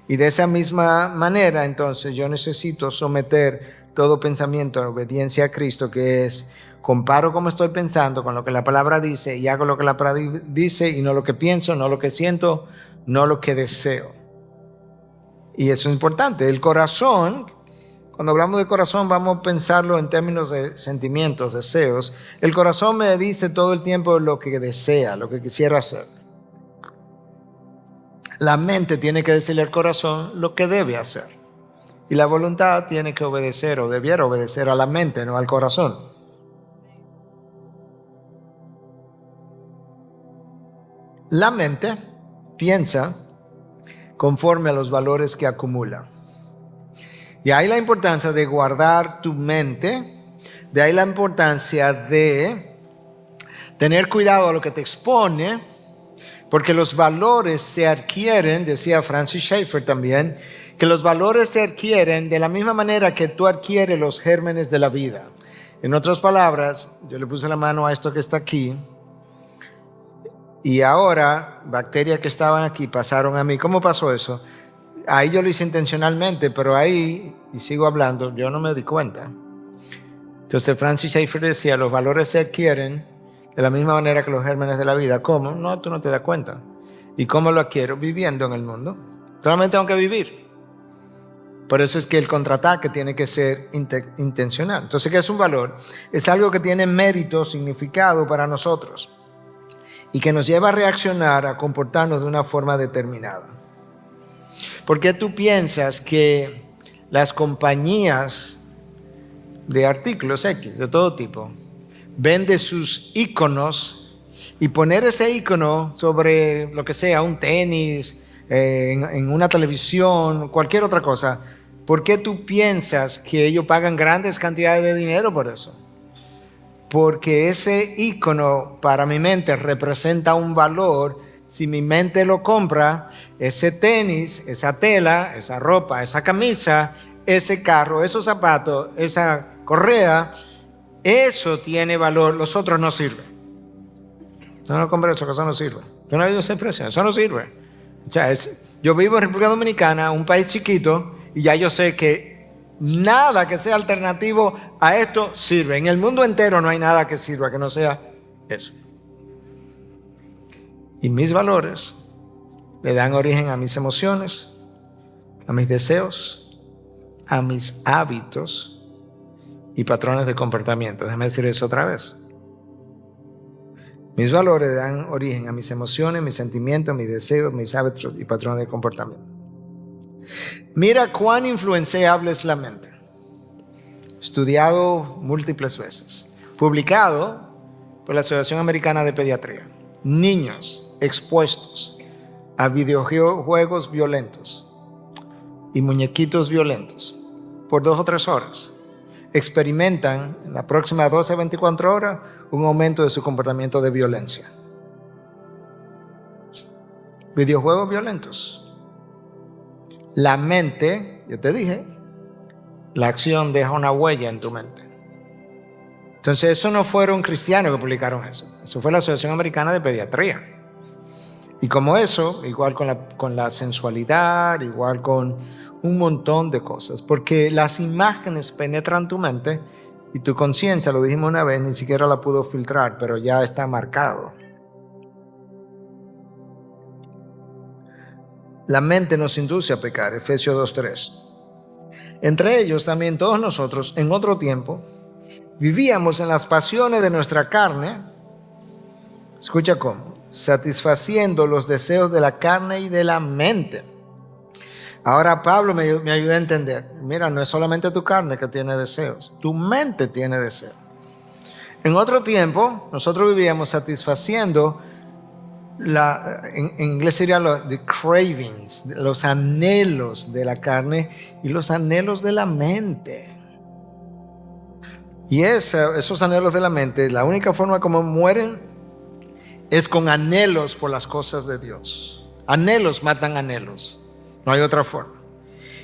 Y de esa misma manera, entonces, yo necesito someter todo pensamiento a obediencia a Cristo, que es: comparo cómo estoy pensando con lo que la palabra dice y hago lo que la palabra dice y no lo que pienso, no lo que siento, no lo que deseo. Y eso es importante. El corazón, cuando hablamos de corazón, vamos a pensarlo en términos de sentimientos, deseos. El corazón me dice todo el tiempo lo que desea, lo que quisiera hacer. La mente tiene que decirle al corazón lo que debe hacer. Y la voluntad tiene que obedecer, o debiera obedecer, a la mente, no al corazón. La mente piensa conforme a los valores que acumula. Y ahí la importancia de guardar tu mente, de ahí la importancia de tener cuidado a lo que te expone, porque los valores se adquieren, decía Francis Schaeffer también, que los valores se adquieren de la misma manera que tú adquieres los gérmenes de la vida. En otras palabras, yo le puse la mano a esto que está aquí, y ahora, bacterias que estaban aquí pasaron a mí. ¿Cómo pasó eso? Ahí yo lo hice intencionalmente, pero ahí, y sigo hablando, yo no me di cuenta. Entonces Francis Schaeffer decía, los valores se adquieren de la misma manera que los gérmenes de la vida. ¿Cómo? No, tú no te das cuenta. ¿Y cómo lo adquiero? Viviendo en el mundo. Solamente tengo que vivir. Por eso es que el contraataque tiene que ser intencional. Entonces, ¿qué es un valor? Es algo que tiene mérito, significado para nosotros, y que nos lleva a reaccionar, a comportarnos de una forma determinada. ¿Por qué tú piensas que las compañías de artículos X, de todo tipo, venden sus iconos, y poner ese icono sobre lo que sea, un tenis, en una televisión, cualquier otra cosa? ¿Por qué tú piensas que ellos pagan grandes cantidades de dinero por eso? Porque ese icono para mi mente representa un valor. Si mi mente lo compra, ese tenis, esa tela, esa ropa, esa camisa, ese carro, esos zapatos, esa correa, eso tiene valor. Los otros no sirven. No compres eso, que eso no sirve. ¿Tú no has oído esa expresión? Eso no sirve. O sea, yo vivo en República Dominicana, un país chiquito, y ya yo sé que nada que sea alternativo a esto sirve. En el mundo entero no hay nada que sirva que no sea eso. Y mis valores le dan origen a mis emociones, a mis deseos, a mis hábitos y patrones de comportamiento. Déjame decir eso otra vez. Mis valores dan origen a mis emociones, mis sentimientos, mis deseos, mis hábitos y patrones de comportamiento. Mira cuán influenciable es la mente. Estudiado múltiples veces. Publicado por la Asociación Americana de Pediatría. Niños expuestos a videojuegos violentos y muñequitos violentos por 2 o 3 horas experimentan en las próximas 12 a 24 horas un aumento de su comportamiento de violencia. Videojuegos violentos. La mente, yo te dije, la acción deja una huella en tu mente. Entonces, eso no fueron cristianos que publicaron eso. Eso fue la Asociación Americana de Pediatría. Y como eso, igual con la sensualidad, igual con un montón de cosas. Porque las imágenes penetran tu mente y tu conciencia, lo dijimos una vez, ni siquiera la pudo filtrar, pero ya está marcado. La mente nos induce a pecar, Efesios 2:3. Entre ellos también todos nosotros, en otro tiempo, vivíamos en las pasiones de nuestra carne, Escucha cómo. Satisfaciendo los deseos de la carne y de la mente. Ahora Pablo me ayuda a entender. Mira, no es solamente tu carne que tiene deseos. Tu mente tiene deseos. En otro tiempo, nosotros vivíamos satisfaciendo, en inglés sería the cravings, los anhelos de la carne y los anhelos de la mente. Y esos anhelos de la mente, la única forma como mueren es con anhelos por las cosas de Dios. Anhelos matan anhelos. No hay otra forma.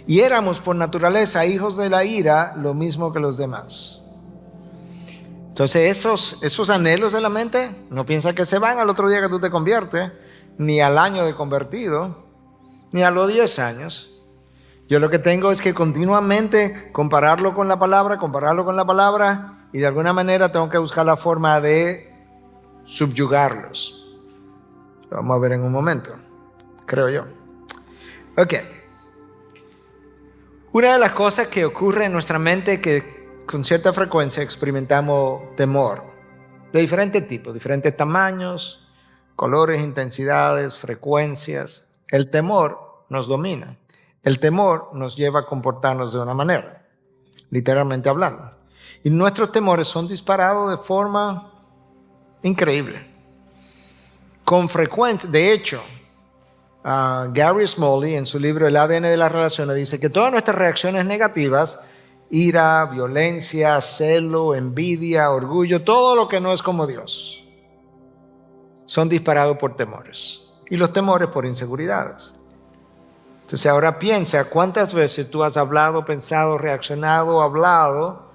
Y éramos por naturaleza hijos de la ira, lo mismo que los demás. Entonces esos anhelos de la mente, no piensa que se van al otro día que tú te conviertes, ni al año de convertido, ni a los 10 años. Yo lo que tengo es que continuamente compararlo con la palabra, y de alguna manera tengo que buscar la forma de subyugarlos. Lo vamos a ver en un momento, creo yo. Ok. Una de las cosas que ocurre en nuestra mente es que con cierta frecuencia experimentamos temor de diferentes tipos, diferentes tamaños, colores, intensidades, frecuencias. El temor nos domina. El temor nos lleva a comportarnos de una manera, literalmente hablando. Y nuestros temores son disparados de forma increíble. Con frecuencia, de hecho, Gary Smalley en su libro El ADN de las relaciones dice que todas nuestras reacciones negativas, ira, violencia, celo, envidia, orgullo, todo lo que no es como Dios, son disparados por temores. Y los temores por inseguridades. Entonces ahora piensa cuántas veces tú has hablado, pensado, reaccionado, hablado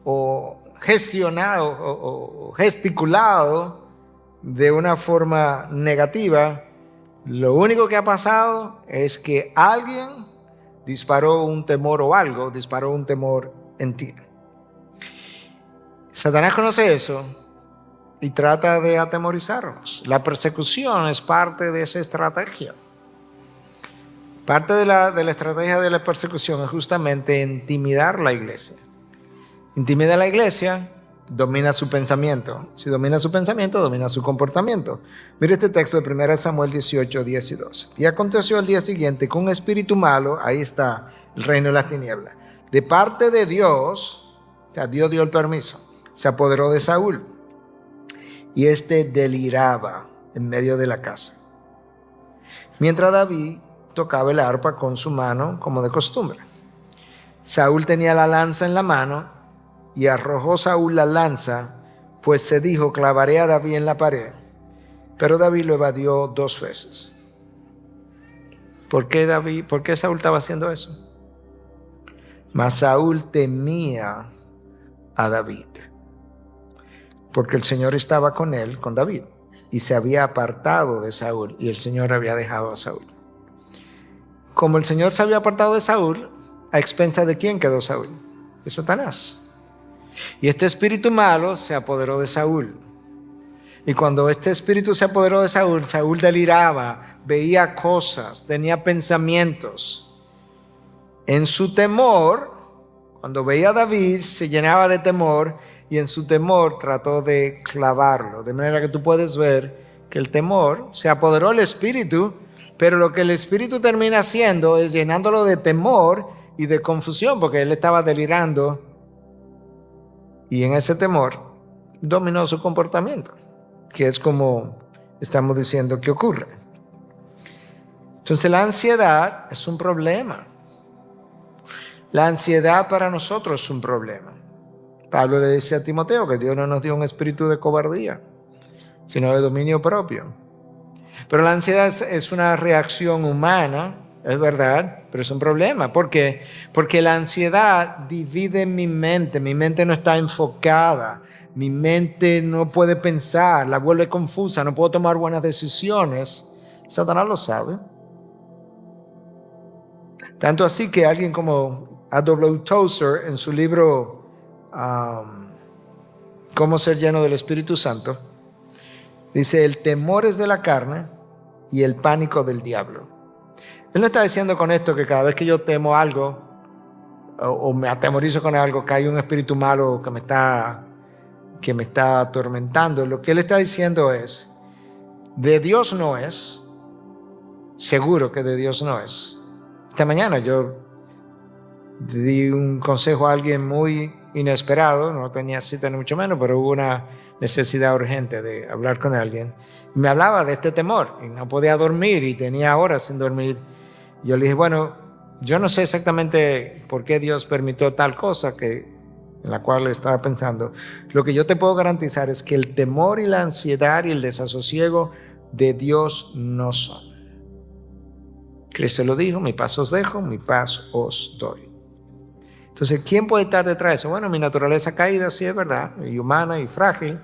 o gestionado o gesticulado de una forma negativa. Lo único que ha pasado es que alguien disparó un temor o algo, disparó un temor en ti. Satanás conoce eso y trata de atemorizarnos. La persecución es parte de esa estrategia. Parte de la estrategia de la persecución es justamente intimidar la iglesia. Intimida la iglesia, domina su pensamiento. Si domina su pensamiento, domina su comportamiento. Mire este texto de 1 Samuel 18, 10 y 12. Y aconteció el día siguiente que un espíritu malo, ahí está el reino de las tinieblas, de parte de Dios, o sea, Dios dio el permiso, se apoderó de Saúl. Y este deliraba en medio de la casa, mientras David tocaba el arpa con su mano como de costumbre. Saúl tenía la lanza en la mano y arrojó Saúl la lanza, pues se dijo: clavaré a David en la pared. Pero David lo evadió 2 veces. ¿Por qué Saúl estaba haciendo eso? Mas Saúl temía a David, porque el Señor estaba con él, con David, y se había apartado de Saúl, y el Señor había dejado a Saúl. Como el Señor se había apartado de Saúl, ¿a expensa de quién quedó Saúl? De Satanás. Y este espíritu malo se apoderó de Saúl. Y cuando este espíritu se apoderó de Saúl, Saúl deliraba, veía cosas, tenía pensamientos. En su temor, cuando veía a David, se llenaba de temor, y en su temor trató de clavarlo. De manera que tú puedes ver que el temor se apoderó del espíritu, pero lo que el espíritu termina haciendo es llenándolo de temor y de confusión, porque él estaba delirando, y en ese temor dominó su comportamiento, que es como estamos diciendo que ocurre. Entonces la ansiedad es un problema. La ansiedad para nosotros es un problema. Pablo le decía a Timoteo que Dios no nos dio un espíritu de cobardía, sino de dominio propio. Pero la ansiedad es una reacción humana, es verdad, pero es un problema. ¿Por qué? Porque la ansiedad divide mi mente no está enfocada, mi mente no puede pensar, la vuelve confusa, no puedo tomar buenas decisiones. Satanás lo sabe. Tanto así que alguien como A.W. Tozer, en su libro Cómo ser lleno del Espíritu Santo, dice: el temor es de la carne y el pánico del diablo. Él no está diciendo con esto que cada vez que yo temo algo o me atemorizo con algo, que hay un espíritu malo que me está atormentando. Lo que él está diciendo es de Dios no es. Seguro que de Dios no es. Esta mañana yo di un consejo a alguien muy inesperado, no tenía cita ni mucho menos, pero hubo una necesidad urgente de hablar con alguien. Me hablaba de este temor y no podía dormir y tenía horas sin dormir. Yo le dije, bueno, yo no sé exactamente por qué Dios permitió tal cosa en la cual estaba pensando. Lo que yo te puedo garantizar es que el temor y la ansiedad y el desasosiego de Dios no son. Cristo lo dijo, mi paz os dejo, mi paz os doy. Entonces, ¿quién puede estar detrás de eso? Bueno, mi naturaleza caída, sí es verdad, y humana y frágil.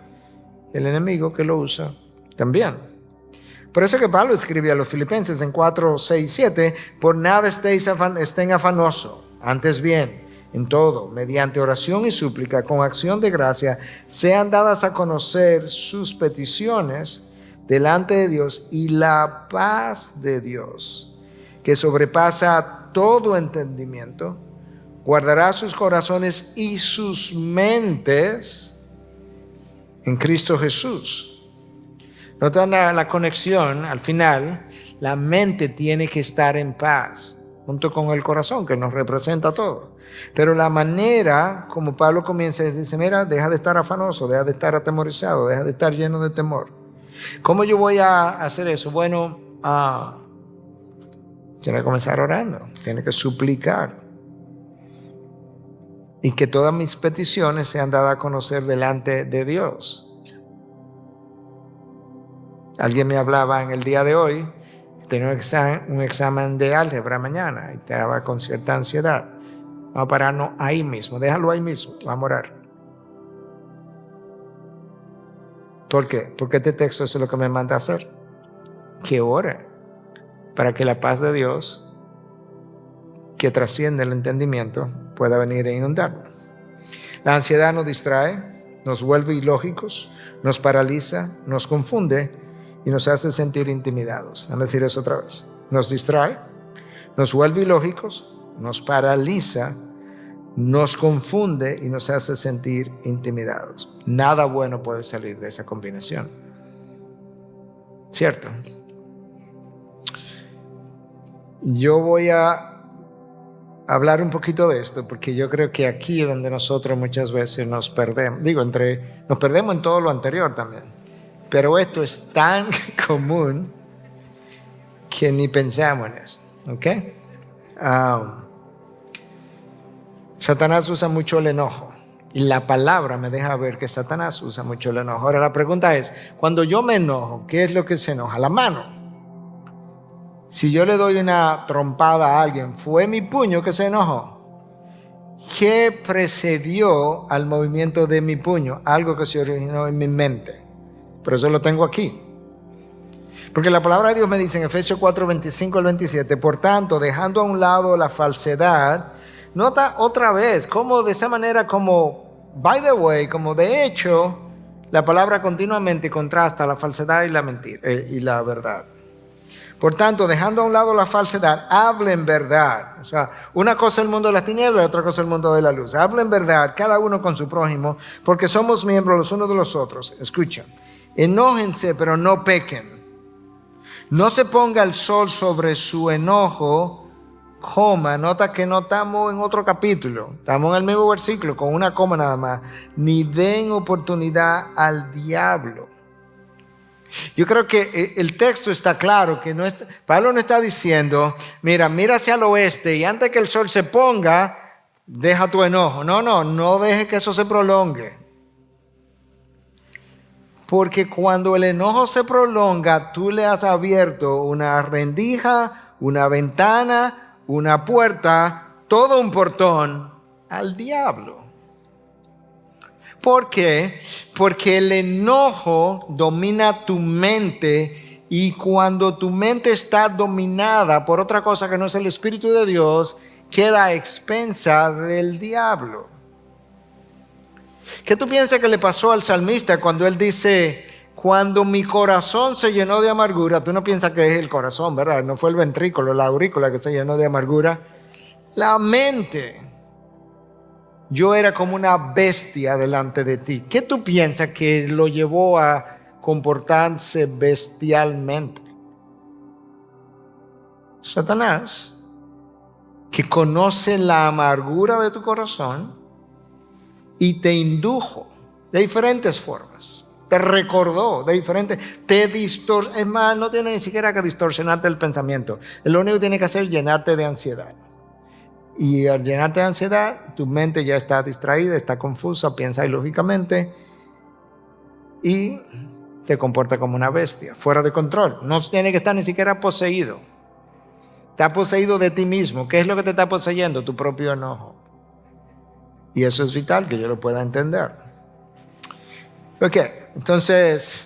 El enemigo que lo usa también. Por eso que Pablo escribe a los Filipenses en 4, 6, 7, por nada estén afanosos, antes bien, en todo, mediante oración y súplica, con acción de gracia, sean dadas a conocer sus peticiones delante de Dios, y la paz de Dios, que sobrepasa todo entendimiento, guardará sus corazones y sus mentes en Cristo Jesús. Nota la conexión, al final, la mente tiene que estar en paz, junto con el corazón, que nos representa todo. Pero la manera como Pablo comienza es, dice, mira, deja de estar afanoso, deja de estar atemorizado, deja de estar lleno de temor. ¿Cómo yo voy a hacer eso? Bueno, tiene que comenzar orando, tiene que suplicar. Y que todas mis peticiones sean dadas a conocer delante de Dios. Alguien me hablaba en el día de hoy, tenía un examen de álgebra mañana y estaba con cierta ansiedad. Vamos a pararnos ahí mismo, déjalo ahí mismo, vamos a orar. ¿Por qué? Porque este texto es lo que me manda a hacer. Que ore para que la paz de Dios, que trasciende el entendimiento, pueda venir a inundarlo. La ansiedad nos distrae, nos vuelve ilógicos, nos paraliza, nos confunde y nos hace sentir intimidados. Déjame decir eso otra vez. Nos distrae, nos vuelve ilógicos, nos paraliza, nos confunde y nos hace sentir intimidados. Nada bueno puede salir de esa combinación. ¿Cierto? Yo voy a hablar un poquito de esto, porque yo creo que aquí es donde nosotros muchas veces nos perdemos. Nos perdemos en todo lo anterior también. Pero esto es tan común que ni pensamos en eso. ¿Ok? Satanás usa mucho el enojo. Y la palabra me deja ver que Satanás usa mucho el enojo. Ahora la pregunta es, cuando yo me enojo, ¿qué es lo que se enoja? La mano. Si yo le doy una trompada a alguien, ¿fue mi puño que se enojó? ¿Qué precedió al movimiento de mi puño? Algo que se originó en mi mente. Pero eso lo tengo aquí. Porque la palabra de Dios me dice en Efesios 4, 25 al 27, por tanto, dejando a un lado la falsedad. Nota otra vez, como de esa manera, como, by the way, como de hecho, la palabra continuamente contrasta la falsedad y la mentira y la verdad. Por tanto, dejando a un lado la falsedad, hablen verdad. O sea, una cosa es el mundo de las tinieblas y otra cosa es el mundo de la luz. Hablen verdad, cada uno con su prójimo, porque somos miembros los unos de los otros. Escuchen, enójense, pero no pequen. No se ponga el sol sobre su enojo, coma. Nota que no estamos en otro capítulo, estamos en el mismo versículo, con una coma nada más. Ni den oportunidad al diablo. Yo creo que el texto está claro, que Pablo no está diciendo, mira hacia el oeste y antes que el sol se ponga, deja tu enojo. No deje que eso se prolongue. Porque cuando el enojo se prolonga, tú le has abierto una rendija, una ventana, una puerta, todo un portón al diablo. ¿Por qué? Porque el enojo domina tu mente y cuando tu mente está dominada por otra cosa que no es el Espíritu de Dios, queda a expensa del diablo. ¿Qué tú piensas que le pasó al salmista cuando él dice, cuando mi corazón se llenó de amargura? Tú no piensas que es el corazón, ¿verdad? No fue el ventrículo, la aurícula que se llenó de amargura. La mente. Yo era como una bestia delante de ti. ¿Qué tú piensas que lo llevó a comportarse bestialmente. Satanás, que conoce la amargura de tu corazón y te indujo de diferentes formas, te recordó de diferentes, es más, no tiene ni siquiera que distorsionarte el pensamiento. Lo único que tiene que hacer es llenarte de ansiedad. Y al llenarte de ansiedad, tu mente ya está distraída, está confusa, piensa ilógicamente y se comporta como una bestia, fuera de control. No tiene que estar ni siquiera poseído. Está poseído de ti mismo. ¿Qué es lo que te está poseyendo? Tu propio enojo. Y eso es vital que yo lo pueda entender. Ok, entonces,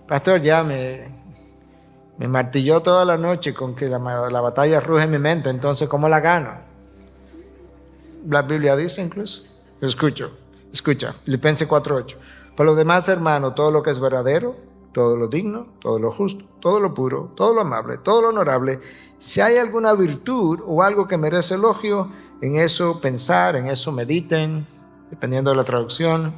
pastor, ya me martilló toda la noche con que la batalla ruge en mi mente. Entonces, ¿cómo la gano? La Biblia dice incluso. Escucha, Filipenses 4:8. Por lo demás, hermano, todo lo que es verdadero, todo lo digno, todo lo justo, todo lo puro, todo lo amable, todo lo honorable, si hay alguna virtud o algo que merece elogio, en eso pensar, en eso mediten, dependiendo de la traducción.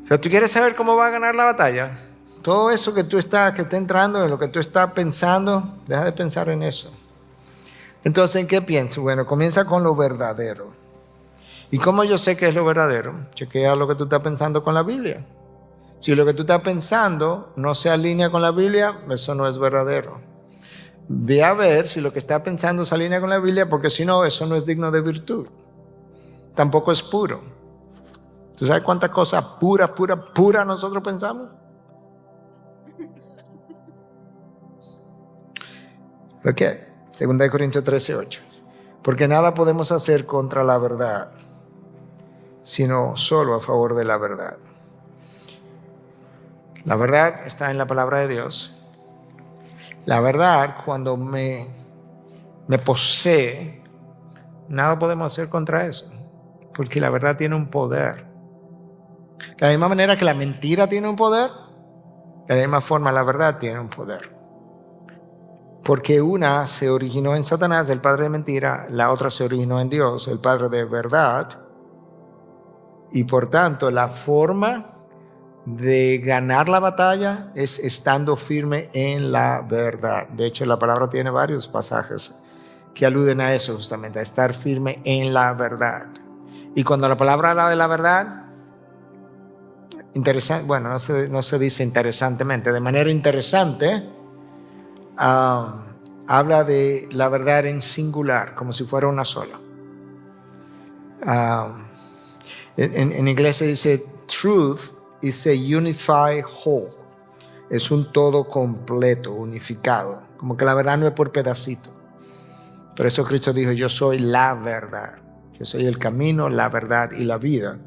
O sea, ¿tú quieres saber cómo va a ganar la batalla? Todo eso que está entrando, en lo que tú estás pensando, deja de pensar en eso. Entonces, ¿en qué pienso? Bueno, comienza con lo verdadero. ¿Y cómo yo sé qué es lo verdadero? Chequea lo que tú estás pensando con la Biblia. Si lo que tú estás pensando no se alinea con la Biblia, eso no es verdadero. Ve a ver si lo que estás pensando se alinea con la Biblia, porque si no, eso no es digno de virtud. Tampoco es puro. ¿Tú sabes cuántas cosas pura nosotros pensamos? Ok, 2 Corintios 13:8. Porque nada podemos hacer contra la verdad, sino solo a favor de la verdad. La verdad está en la palabra de Dios. La verdad, cuando me posee, nada podemos hacer contra eso, porque la verdad tiene un poder. De la misma manera que la mentira tiene un poder, de la misma forma la verdad tiene un poder. Porque una se originó en Satanás, el padre de mentira, la otra se originó en Dios, el padre de verdad. Y por tanto, la forma de ganar la batalla es estando firme en la verdad. De hecho, la palabra tiene varios pasajes que aluden a eso justamente, a estar firme en la verdad. Y cuando la palabra habla de la verdad, interesante, bueno, no se dice interesantemente, de manera interesante, habla de la verdad en singular, como si fuera una sola. En inglés se dice truth is a unified whole. Es un todo completo, unificado. Como que la verdad no es por pedacito. Por eso Cristo dijo, yo soy la verdad. Yo soy el camino, la verdad y la vida.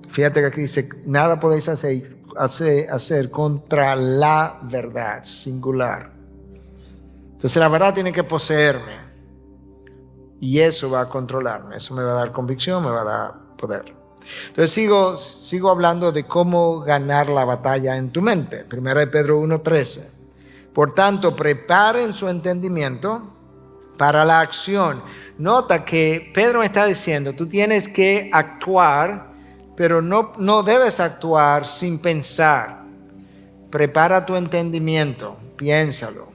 Fíjate que aquí dice, nada podéis hacer contra la verdad, singular. Entonces la verdad tiene que poseerme. Y eso va a controlarme. Eso me va a dar convicción, me va a dar poder. Entonces sigo hablando de cómo ganar la batalla en tu mente. 1 Pedro 1:13. Por tanto, preparen su entendimiento para la acción. Nota que Pedro me está diciendo, tú tienes que actuar, pero no debes actuar sin pensar. Prepara tu entendimiento, piénsalo,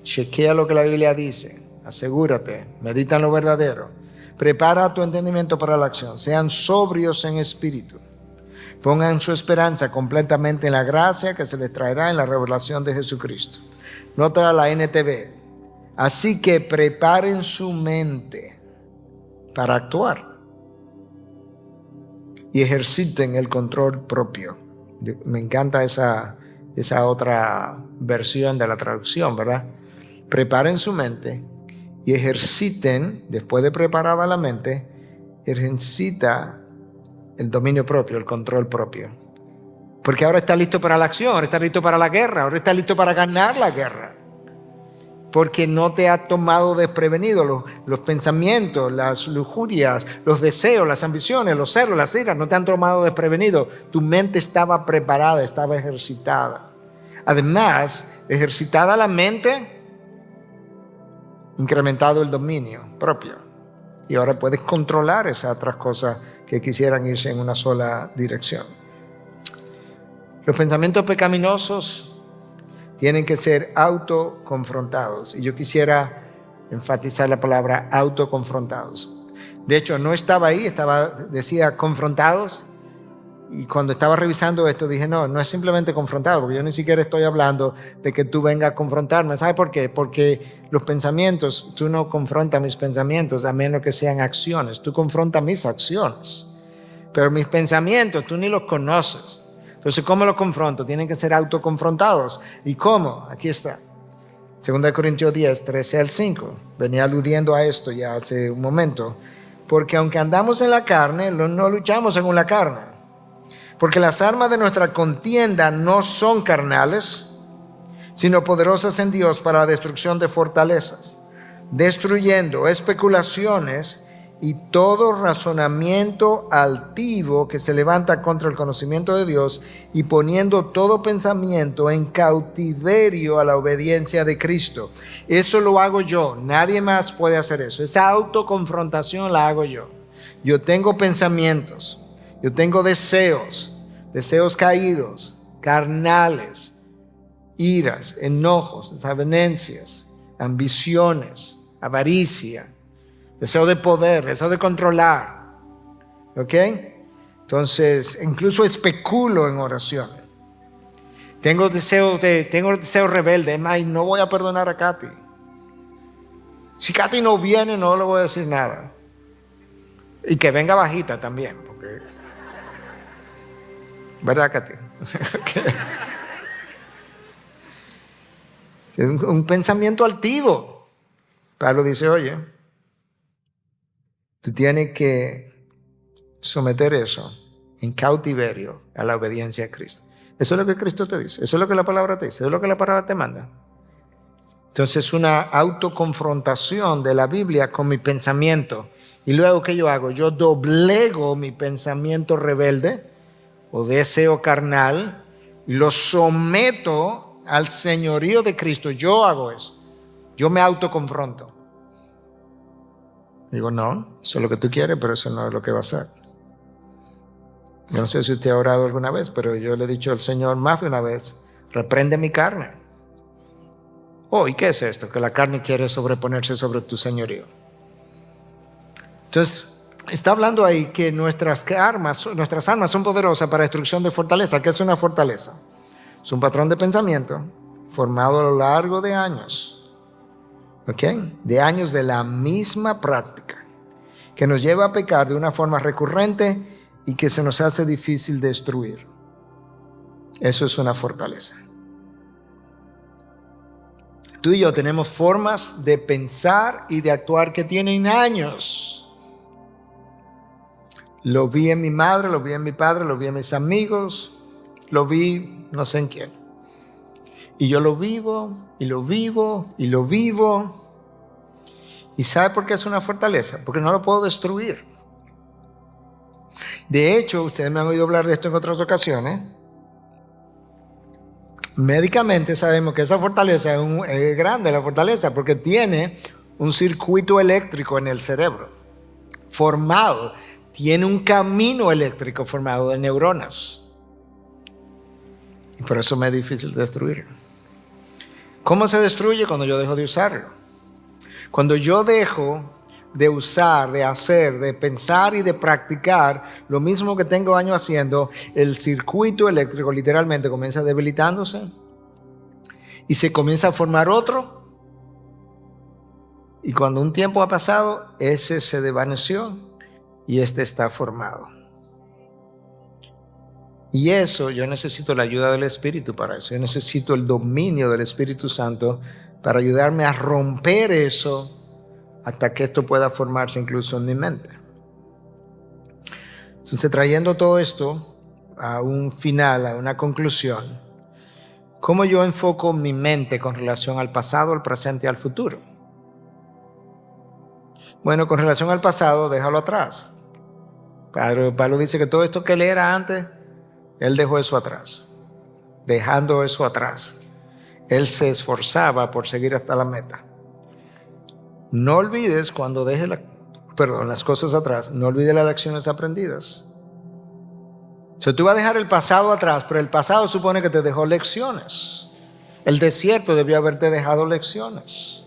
chequea lo que la Biblia dice, asegúrate, medita en lo verdadero. Prepara tu entendimiento para la acción. Sean sobrios en espíritu. Pongan su esperanza completamente en la gracia que se les traerá en la revelación de Jesucristo. Nota la NTV. Así que preparen su mente para actuar y ejerciten el control propio. Me encanta esa otra versión de la traducción, ¿verdad? Preparen su mente y ejerciten, después de preparada la mente, ejercita el dominio propio, el control propio. Porque ahora está listo para la acción, ahora está listo para la guerra, ahora está listo para ganar la guerra. Porque no te ha tomado desprevenido los pensamientos, las lujurias, los deseos, las ambiciones, los celos, las iras, no te han tomado desprevenido. Tu mente estaba preparada, estaba ejercitada. Además, ejercitada la mente, incrementado el dominio propio. Y ahora puedes controlar esas otras cosas que quisieran irse en una sola dirección. Los pensamientos pecaminosos tienen que ser autoconfrontados. Y yo quisiera enfatizar la palabra autoconfrontados. De hecho, no estaba ahí, decía confrontados. Y cuando estaba revisando esto dije, no es simplemente confrontado, porque yo ni siquiera estoy hablando de que tú vengas a confrontarme. ¿Sabe por qué? Porque los pensamientos, tú no confrontas mis pensamientos a menos que sean acciones. Tú confrontas mis acciones. Pero mis pensamientos, tú ni los conoces. Entonces, ¿cómo los confronto? Tienen que ser autoconfrontados. ¿Y cómo? Aquí está. 2 Corintios 10, 13 al 5. Venía aludiendo a esto ya hace un momento. Porque aunque andamos en la carne, no luchamos según la carne. Porque las armas de nuestra contienda no son carnales, sino poderosas en Dios para la destrucción de fortalezas, destruyendo especulaciones y todo razonamiento altivo que se levanta contra el conocimiento de Dios, y poniendo todo pensamiento en cautiverio a la obediencia de Cristo. Eso lo hago yo, nadie más puede hacer eso. Esa autoconfrontación la hago yo. Yo tengo pensamientos, yo tengo deseos caídos, carnales, iras, enojos, desavenencias, ambiciones, avaricia, deseo de poder, deseo de controlar. ¿Ok? Entonces, incluso especulo en oraciones. Tengo deseo rebelde. Es más, no voy a perdonar a Katy. Si Katy no viene, no le voy a decir nada. Y que venga bajita también, porque... ¿verdad, Katy? Es un pensamiento altivo. Pablo dice, oye, tú tienes que someter eso en cautiverio a la obediencia a Cristo. Eso es lo que Cristo te dice, eso es lo que la palabra te dice, eso es lo que la palabra te manda. Entonces, una autoconfrontación de la Biblia con mi pensamiento. Y luego, ¿qué yo hago? Yo doblego mi pensamiento rebelde o deseo carnal y lo someto al señorío de Cristo. Yo hago eso. Yo me autoconfronto. Digo, no, eso es lo que tú quieres, pero eso no es lo que va a ser. Yo no sé si usted ha orado alguna vez, pero yo le he dicho al Señor más de una vez, reprende mi carne. Oh, ¿y qué es esto? Que la carne quiere sobreponerse sobre tu señorío. Entonces, está hablando ahí que nuestras armas son poderosas para destrucción de fortaleza. ¿Qué es una fortaleza? Es un patrón de pensamiento formado a lo largo de años. ¿Ok? De años de la misma práctica, que nos lleva a pecar de una forma recurrente y que se nos hace difícil destruir. Eso es una fortaleza. Tú y yo tenemos formas de pensar y de actuar que tienen años. Lo vi en mi madre, lo vi en mi padre, lo vi en mis amigos, lo vi no sé en quién. Y yo lo vivo, y lo vivo, y lo vivo. ¿Y sabe por qué es una fortaleza? Porque no lo puedo destruir. De hecho, ustedes me han oído hablar de esto en otras ocasiones. Médicamente sabemos que esa fortaleza es grande, la fortaleza, porque tiene un circuito eléctrico en el cerebro formado, tiene un camino eléctrico formado de neuronas. Y por eso me es difícil destruirlo. ¿Cómo se destruye? Cuando yo dejo de usarlo. Cuando yo dejo de usar, de hacer, de pensar y de practicar lo mismo que tengo años haciendo, el circuito eléctrico literalmente comienza debilitándose y se comienza a formar otro. Y cuando un tiempo ha pasado, ese se desvaneció y este está formado. Y eso, yo necesito la ayuda del Espíritu para eso. Yo necesito el dominio del Espíritu Santo para ayudarme a romper eso hasta que esto pueda formarse incluso en mi mente. Entonces, trayendo todo esto a un final, a una conclusión, ¿cómo yo enfoco mi mente con relación al pasado, al presente y al futuro? Bueno, con relación al pasado, déjalo atrás. Pablo dice que todo esto que él era antes, él dejó eso atrás. Dejando eso atrás, él se esforzaba por seguir hasta la meta. No olvides cuando dejes las cosas atrás, no olvides las lecciones aprendidas. So, tú vas a dejar el pasado atrás, pero el pasado supone que te dejó lecciones. El desierto debió haberte dejado lecciones.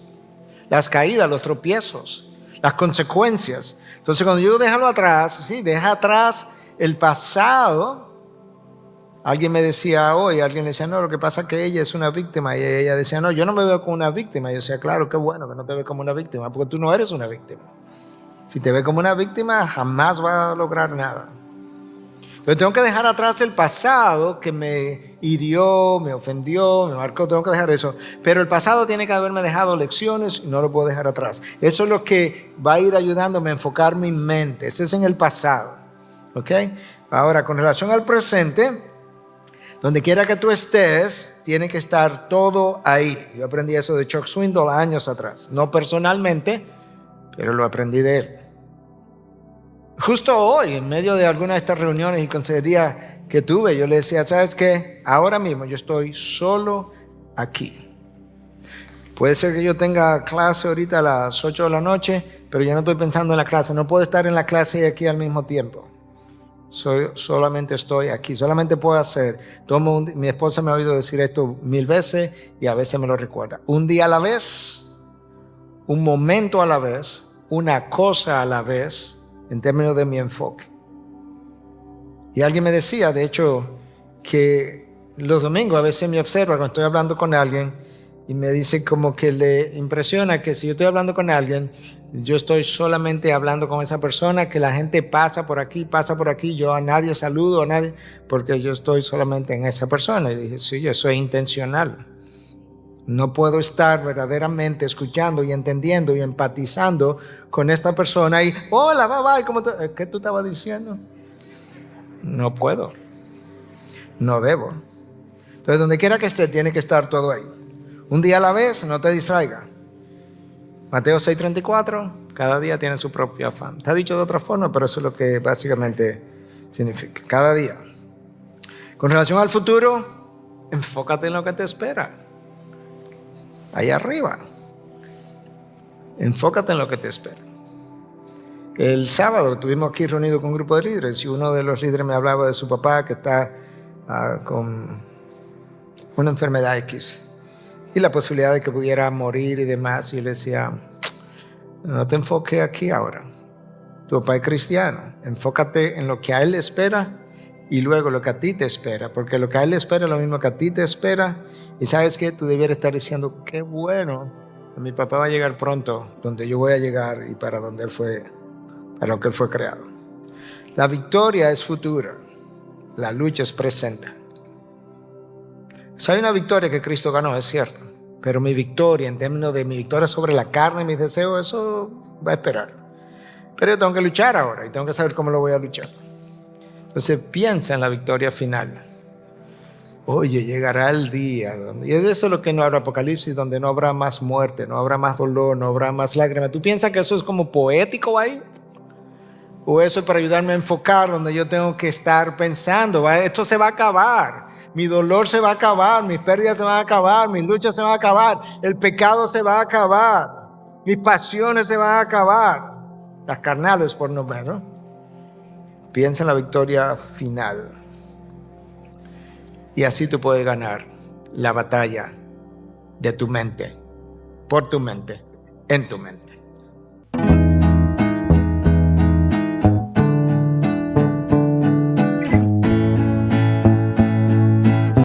Las caídas, los tropiezos, las consecuencias. Entonces, cuando yo déjalo atrás, sí, deja atrás el pasado. Alguien me decía hoy, alguien decía, no, lo que pasa es que ella es una víctima. Y ella decía, no, yo no me veo como una víctima. Y yo decía, claro, qué bueno que no te ves como una víctima, porque tú no eres una víctima. Si te ves como una víctima, jamás vas a lograr nada. Yo tengo que dejar atrás el pasado que me hirió, me ofendió, me marcó, tengo que dejar eso. Pero el pasado tiene que haberme dejado lecciones y no lo puedo dejar atrás. Eso es lo que va a ir ayudándome a enfocar mi mente. Ese es en el pasado. ¿Ok? Ahora, con relación al presente, donde quiera que tú estés, tiene que estar todo ahí. Yo aprendí eso de Chuck Swindoll años atrás. No personalmente, pero lo aprendí de él. Justo hoy, en medio de alguna de estas reuniones y consejería que tuve, yo le decía, ¿sabes qué? Ahora mismo yo estoy solo aquí. Puede ser que yo tenga clase ahorita a las 8 de la noche, pero yo no estoy pensando en la clase. No puedo estar en la clase y aquí al mismo tiempo. Solamente estoy aquí. Solamente puedo hacer. Mi esposa me ha oído decir esto 1000 veces y a veces me lo recuerda. Un día a la vez, un momento a la vez, una cosa a la vez, en términos de mi enfoque. Y alguien me decía, de hecho, que los domingos a veces me observa cuando estoy hablando con alguien y me dice como que le impresiona que si yo estoy hablando con alguien, yo estoy solamente hablando con esa persona, que la gente pasa por aquí, yo a nadie saludo, a nadie, porque yo estoy solamente en esa persona. Y dije, sí, eso es intencional. No puedo estar verdaderamente escuchando y entendiendo y empatizando con esta persona y, hola, bye, ¿cómo ¿qué tú estabas diciendo? No puedo. No debo. Entonces, donde quiera que esté, tiene que estar todo ahí. Un día a la vez, no te distraiga. Mateo 6:34, cada día tiene su propio afán. Está dicho de otra forma, pero eso es lo que básicamente significa. Cada día. Con relación al futuro, enfócate en lo que te espera. Allá arriba. Enfócate en lo que te espera. El sábado estuvimos aquí reunidos con un grupo de líderes y uno de los líderes me hablaba de su papá que está con una enfermedad X y la posibilidad de que pudiera morir y demás. Y yo le decía, no te enfoques aquí ahora. Tu papá es cristiano. Enfócate en lo que a él le espera y luego lo que a ti te espera, porque lo que a él le espera es lo mismo que a ti te espera. Y sabes que tú debieras estar diciendo, qué bueno, mi papá va a llegar pronto, donde yo voy a llegar y para donde él fue, para lo que él fue creado. La victoria es futura, la lucha es presente. Hay una victoria que Cristo ganó, es cierto, pero mi victoria, en términos de mi victoria sobre la carne y mis deseos, eso va a esperar. Pero yo tengo que luchar ahora y tengo que saber cómo lo voy a luchar. Entonces piensa en la victoria final. Oye, llegará el día, y es eso lo que no habrá Apocalipsis, donde no habrá más muerte, no habrá más dolor, no habrá más lágrimas. ¿Tú piensas que eso es como poético ahí? ¿O eso es para ayudarme a enfocar donde yo tengo que estar pensando? Esto se va a acabar, mi dolor se va a acabar, mis pérdidas se van a acabar, mis luchas se van a acabar, el pecado se va a acabar, mis pasiones se van a acabar, las carnales por no menos. Piensa en la victoria final. Y así tú puedes ganar la batalla de tu mente, por tu mente, en tu mente.